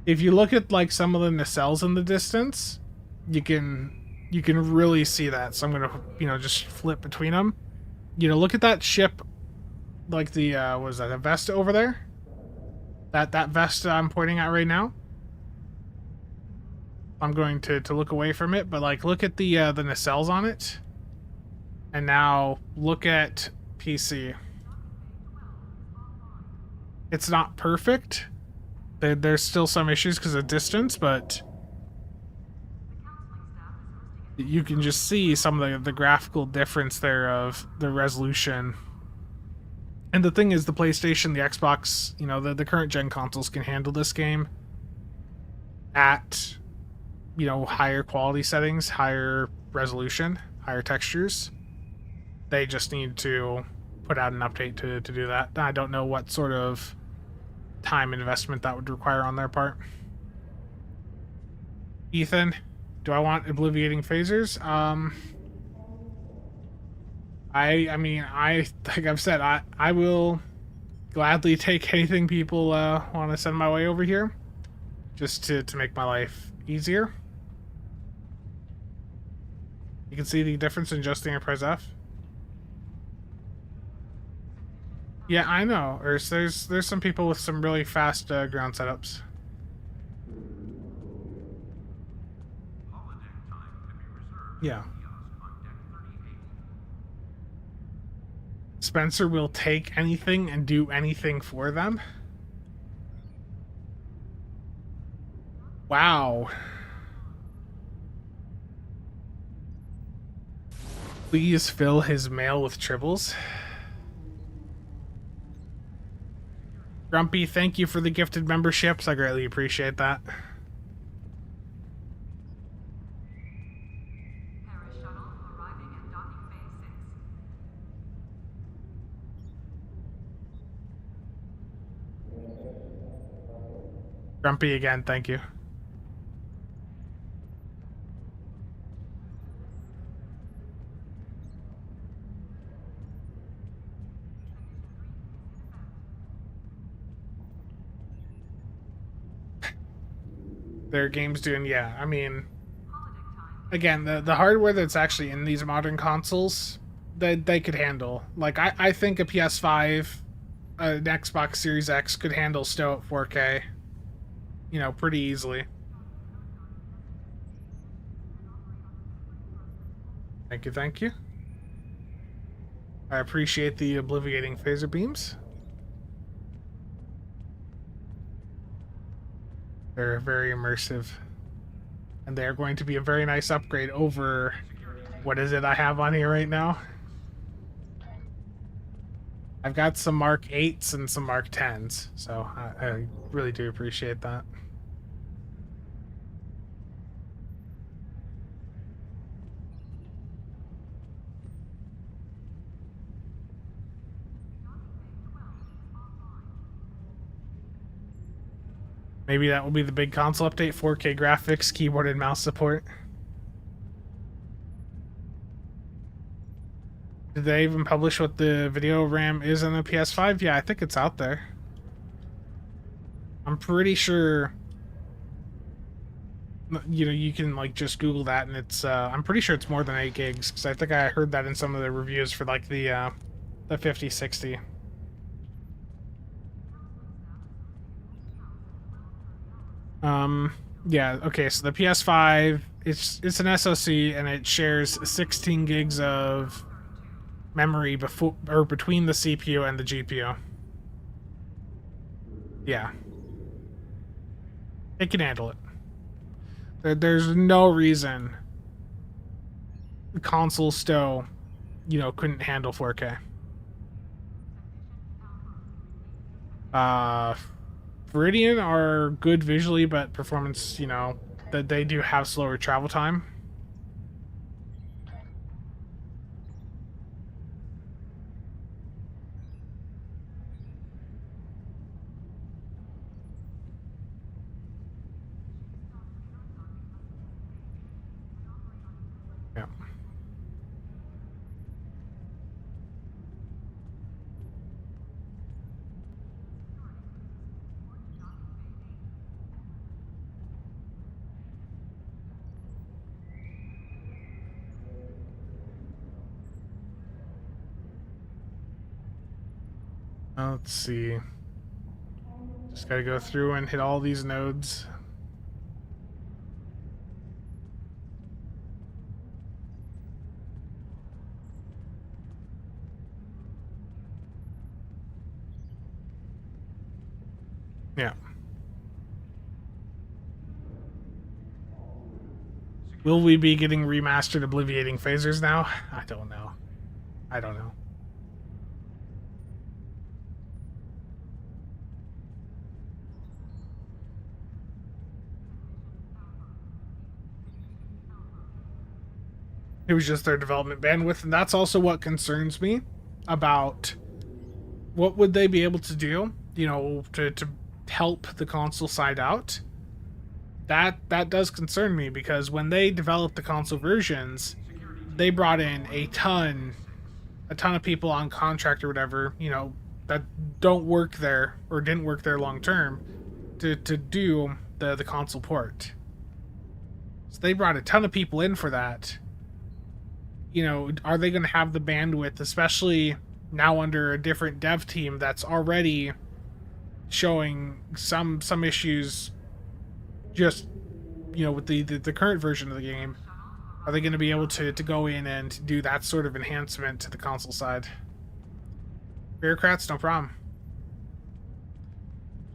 If you look at like some of the nacelles in the distance, you can really see that. So I'm gonna, you know, just flip between them. You know, look at that ship, like the what is that, a Vesta over there? That Vesta I'm pointing at right now. I'm going to look away from it, but like look at the nacelles on it. And now look at PC. It's not perfect. There's still some issues because of distance, but you can just see some of the graphical difference there of the resolution. And the thing is, the PlayStation, the Xbox, you know, the current gen consoles can handle this game at, you know, higher quality settings, higher resolution, higher textures. They just need to put out an update to do that. I don't know what sort of time investment that would require on their part. Ethan, do I want obliviating phasers? I mean, like I've said, I will gladly take anything people want to send my way over here, just to make my life easier. You can see the difference in just the Enterprise F. Yeah, I know. There's some people with some really fast ground setups. Holodeck time can be reserved Yeah. kiosk on deck 38. Spencer will take anything and do anything for them. Wow. Please fill his mail with tribbles. Grumpy, thank you for the gifted memberships. I greatly appreciate that. Paris shuttle arriving at docking bay 6. Grumpy again, thank you. Their game's doing, yeah, I mean, again, the hardware that's actually in these modern consoles, they could handle. Like, I think a PS5, an Xbox Series X could handle STO at 4K, you know, pretty easily. Thank you, thank you. I appreciate the obliviating phaser beams. They're very immersive. And they're going to be a very nice upgrade over... What is it I have on here right now? I've got some Mark 8s and some Mark 10s. So I really do appreciate that. Maybe that will be the big console update, 4K graphics, keyboard and mouse support. Did they even publish what the video RAM is on the PS5? Yeah, I think it's out there. I'm pretty sure You know, you can like just Google that, and it's I'm pretty sure it's more than 8 gigs, because I think I heard that in some of the reviews for like the 5060. Yeah, okay, so the PS5, it's an SoC, and it shares 16 gigs of memory before or between the CPU and the GPU. Yeah, it can handle it. There's no reason the console STO, you know, couldn't handle 4K. Uh, Viridian are good visually, but performance, you know, that they do have slower travel time. Yeah. Let's see. Just gotta go through and hit all these nodes. Yeah. Will we be getting remastered obliviating phasers now? I don't know. I don't know. It was just their development bandwidth, and that's also what concerns me about what would they be able to do, you know, to help the console side out. That does concern me, because when they developed the console versions, they brought in a ton of people on contract or whatever, you know, that don't work there or didn't work there long term to do the console port. So they brought a ton of people in for that. You know, are they going to have the bandwidth, especially now under a different dev team that's already showing some issues, just, you know, with the current version of the game? Are they going to be able to go in and do that sort of enhancement to the console side? Bureaucrats, no problem.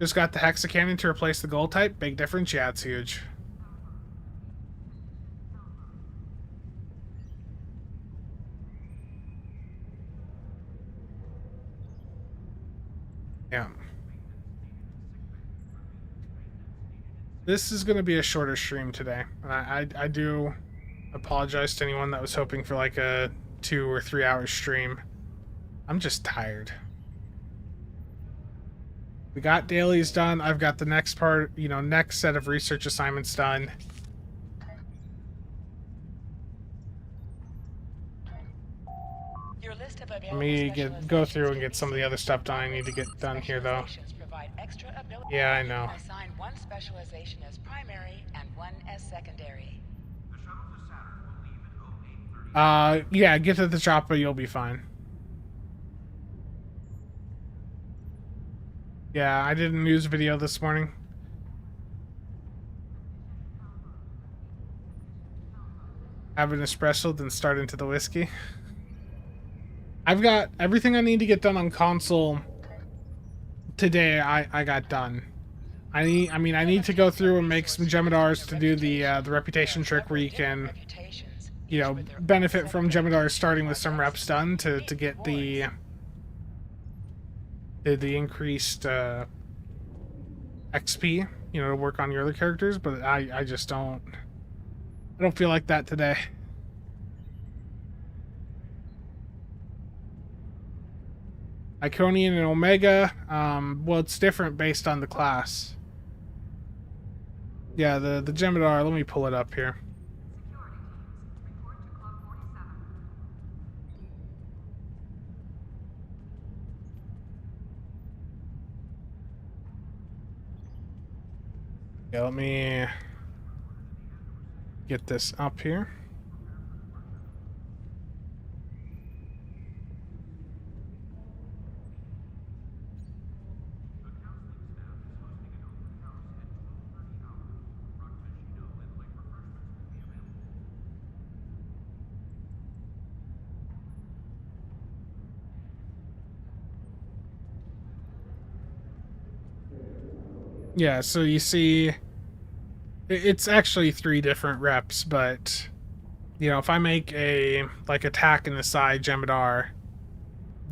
Just got the Hexacannon to replace the gold type. Big difference? Yeah, it's huge. Yeah. This is going to be a shorter stream today. And I do apologize to anyone that was hoping for like a 2 or 3 hour stream. I'm just tired. We got dailies done. I've got the next part, you know, next set of research assignments done. Let me go through and get some of the other stuff done I need to get done here, though. Yeah, I know. Assign one specialization as primary and one as secondary. The shuttle to Saturn will leave at 08:30. Yeah, get to the chopper, you'll be fine. Yeah, I did a news video this morning. Have an espresso, then start into the whiskey. I've got everything I need to get done on console today. I got done. I need to go through and make some Gemidars to do the reputation trick where you can, you know, benefit from Gemidars starting with some reps done to get the increased XP, you know, to work on your other characters. But I just don't feel like that today. Iconian and Omega, well, it's different based on the class. Yeah, the Gemidar, let me pull it up here. Security teams, report to Club 47. Yeah, let me... get this up here. Yeah, so you see, it's actually 3 different reps, but you know, if I make a like attack in the side Jemadar,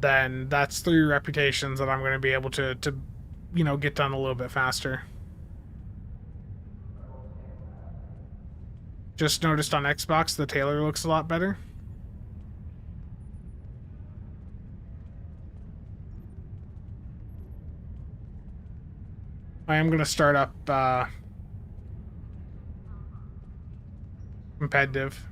then that's 3 reputations that I'm going to be able to you know, get done a little bit faster. Just noticed on Xbox the Tailor looks a lot better. I am going to start up competitive.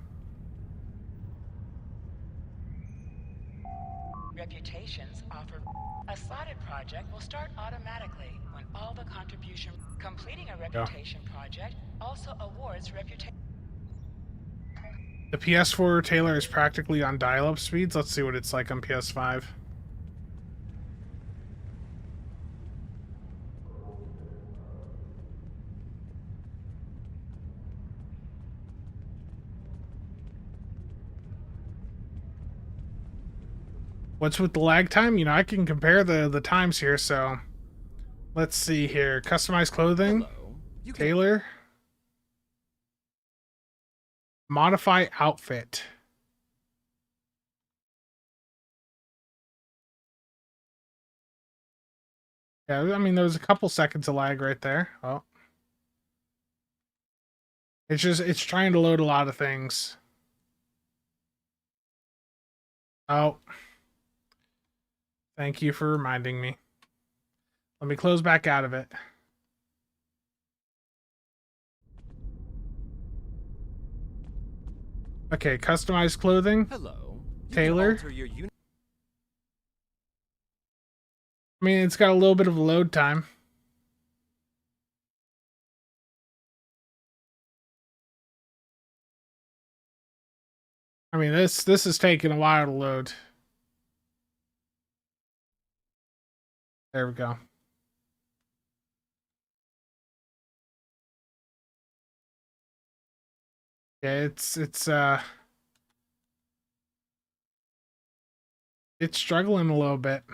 Reputations offer. A slotted project will start automatically when all the contribution. Completing a reputation project also awards reputation. The PS4 Tailor is practically on dial-up speeds. Let's see what it's like on PS5. What's with the lag time? You know, I can compare the times here, so let's see here. Customized clothing, Tailor, modify outfit. Yeah, I mean, there was a couple seconds of lag right there. Oh. It's trying to load a lot of things. Oh. Thank you for reminding me. Let me close back out of it. Okay, customized clothing. Hello. Tailor. Your I mean, it's got a little bit of a load time. I mean, this is taking a while to load. There we go. Yeah, it's struggling a little bit.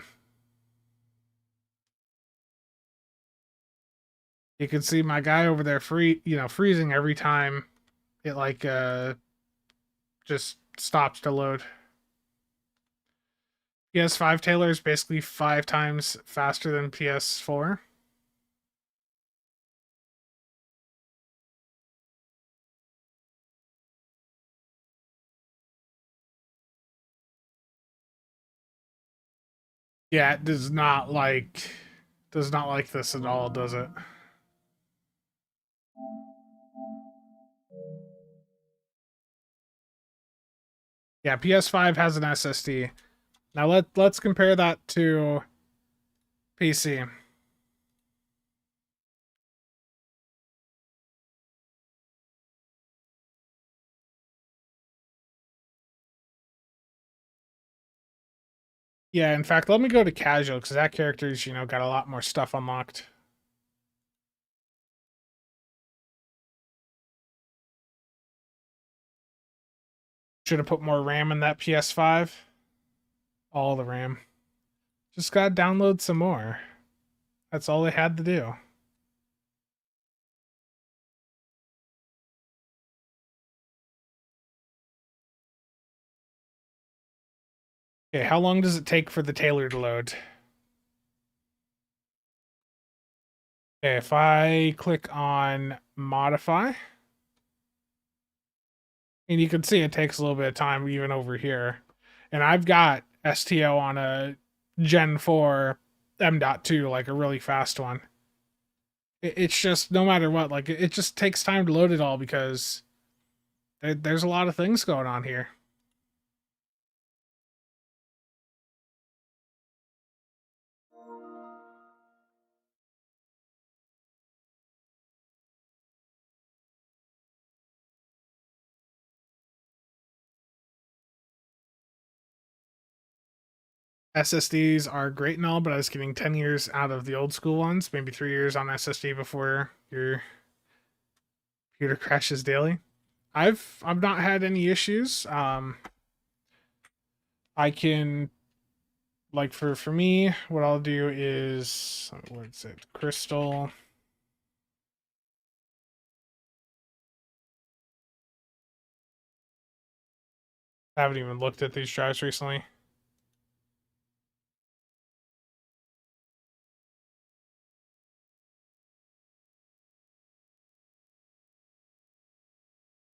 You can see my guy over there freezing every time it like just stops to load. PS5 Tailor is basically 5 times faster than PS4. Yeah, it does not like this at all, does it? Yeah, PS5 has an SSD. Now let's compare that to PC. Yeah, in fact, let me go to casual because that character's, you know, got a lot more stuff unlocked. Should have put more RAM in that PS5. All the RAM. Just gotta download some more. That's all they had to do. Okay, how long does it take for the Tailor to load? Okay, if I click on modify, and you can see it takes a little bit of time even over here. And I've got STO on a Gen 4 M.2, like a really fast one. It's just, no matter what, like, it just takes time to load it all because there's a lot of things going on here. SSDs are great and all, but I was getting 10 years out of the old school ones, maybe 3 years on SSD before your computer crashes daily. I've not had any issues. I can, like, for me, what I'll do is, what's it, Crystal. I haven't even looked at these drives recently.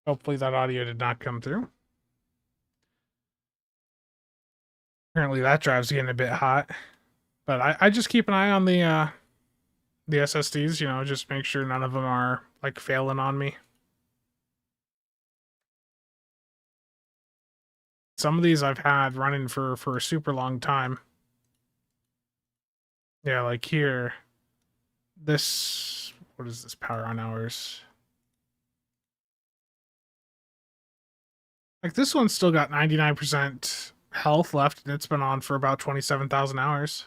Hopefully that audio did not come through. Apparently that drive's getting a bit hot. But I just keep an eye on the SSDs, you know, just make sure none of them are, like, failing on me. Some of these I've had running for a super long time. Yeah, like here. This, what is this power on hours? Like, this one's still got 99% health left, and it's been on for about 27,000 hours.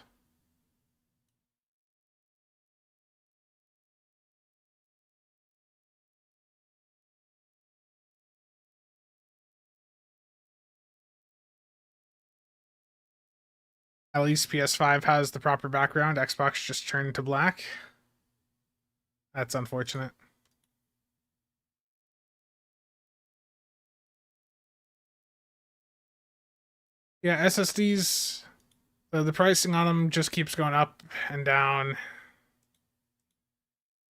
At least PS5 has the proper background. Xbox just turned to black. That's unfortunate. Yeah, SSDs, the pricing on them just keeps going up and down.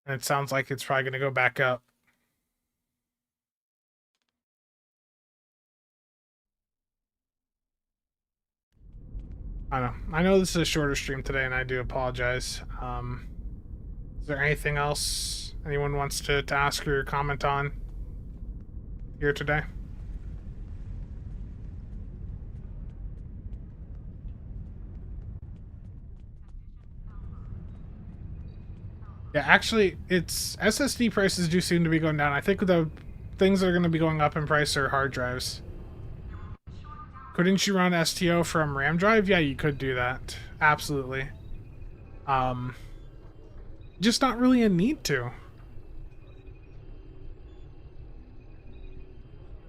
And it sounds like it's probably going to go back up. I don't know. I know this is a shorter stream today, and I do apologize. Is there anything else anyone wants to ask or comment on here today? Yeah, actually, it's SSD prices do seem to be going down. I think the things that are going to be going up in price are hard drives. Couldn't you run STO from RAM drive? Yeah, you could do that. Absolutely. Just not really a need to.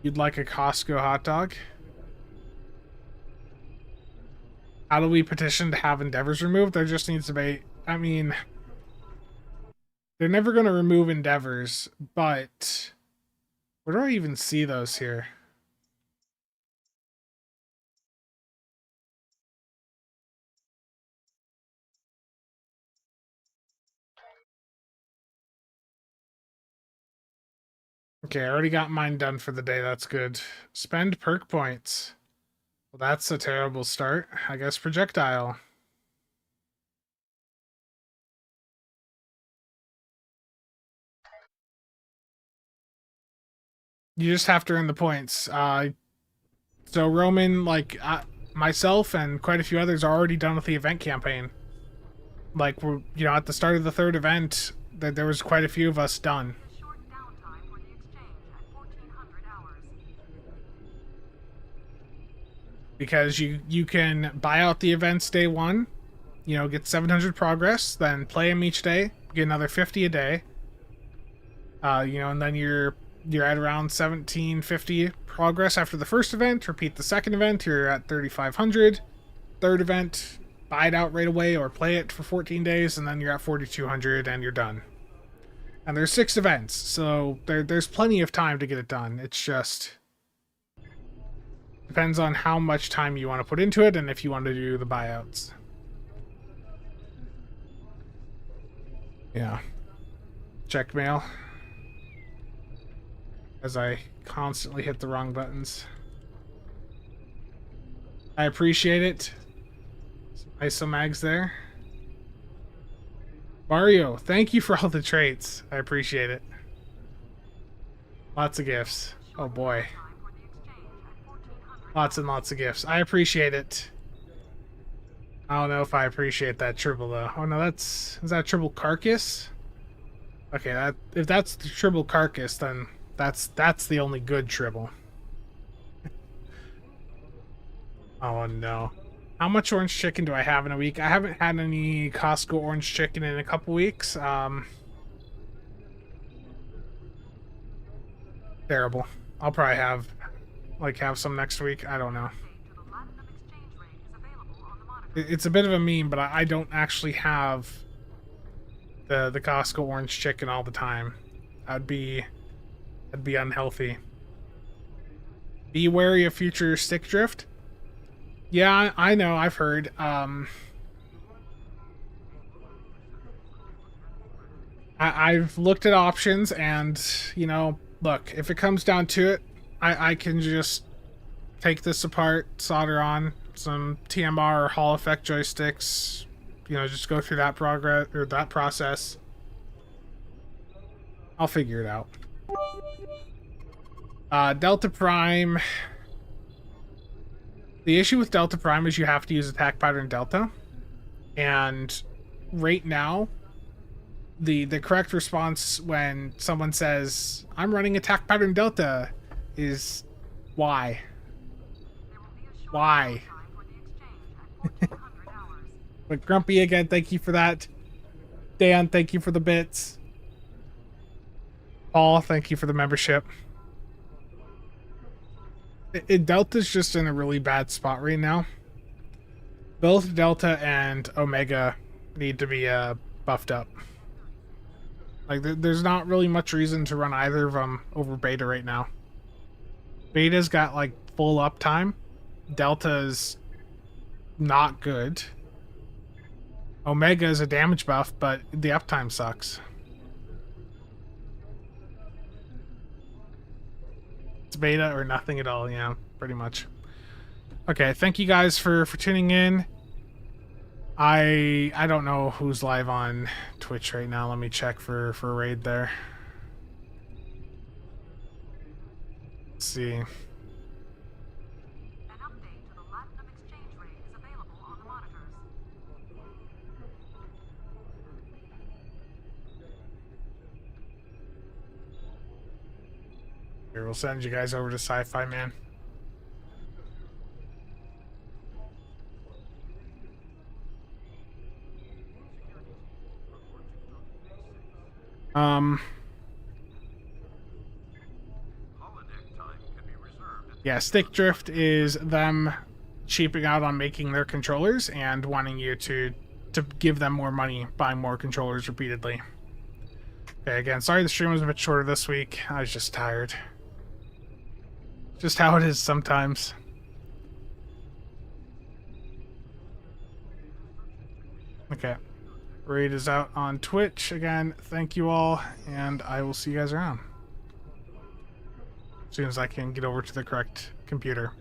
You'd like a Costco hot dog? How do we petition to have endeavors removed? There just needs to be, I mean, they're never going to remove endeavors, but where do I even see those here? Okay, I already got mine done for the day. That's good. Spend perk points. Well, that's a terrible start. I guess projectile. You just have to earn the points. So Roman, like, myself and quite a few others are already done with the event campaign. Like, we're, you know, at the start of the third event, there was quite a few of us done. Short downtime for the exchange at 1400 hours. Because you can buy out the events day one, you know, get 700 progress, then play them each day, get another 50 a day. You know, and then you're at around 1750 progress after the first event. Repeat the second event, you're at 3500. Third event, buy it out right away or play it for 14 days, and then you're at 4200 and you're done. And there's 6 events, so there's plenty of time to get it done. It's just depends on how much time you want to put into it and if you want to do the buyouts. Yeah. Check mail. As I constantly hit the wrong buttons. I appreciate it. Some ISO mags there. Mario, thank you for all the traits. I appreciate it. Lots of gifts. Oh boy. Lots and lots of gifts. I appreciate it. I don't know if I appreciate that triple though. Oh no, is that triple carcass? Okay, if that's the triple carcass, then that's the only good triple. Oh no. How much orange chicken do I have in a week? I haven't had any Costco orange chicken in a couple weeks. Terrible. I'll probably have some next week. I don't know. To the Platinum exchange rate is available on the monitor. It's a bit of a meme, but I don't actually have the Costco orange chicken all the time. That'd be unhealthy. Be wary of future stick drift. Yeah, I know. I've heard. I've looked at options, and look, if it comes down to it, I can just take this apart, solder on some TMR or Hall effect joysticks. Just go through that process. I'll figure it out. Delta Prime. The issue with Delta Prime is you have to use attack pattern Delta. And right now, the correct response when someone says, I'm running attack pattern Delta, is why? There will be a short Why? downtime for the exchange at 1400 hours. But Grumpy, again, thank you for that. Dan, thank you for the bits. Paul, thank you for the membership. Delta's just in a really bad spot right now. Both Delta and Omega need to be buffed up. Like, there's not really much reason to run either of them over Beta right now. Beta's got, like, full uptime. Delta's not good. Omega is a damage buff, but the uptime sucks. It's Beta or nothing at all, yeah, pretty much. Okay, thank you guys for tuning in. I don't know who's live on Twitch right now. Let me check for a raid there. Let's see. An update to the Platinum exchange rate is available on the monitors. Here, we'll send you guys over to Sci-Fi Man. Holodeck time can be reserved at Yeah, stick drift is them cheaping out on making their controllers and wanting you to give them more money, buying more controllers repeatedly. Okay, again, sorry the stream was a bit shorter this week. I was just tired. Just how it is sometimes. Okay. Raid is out on Twitch. Again, thank you all, and I will see you guys around. As soon as I can get over to the correct computer.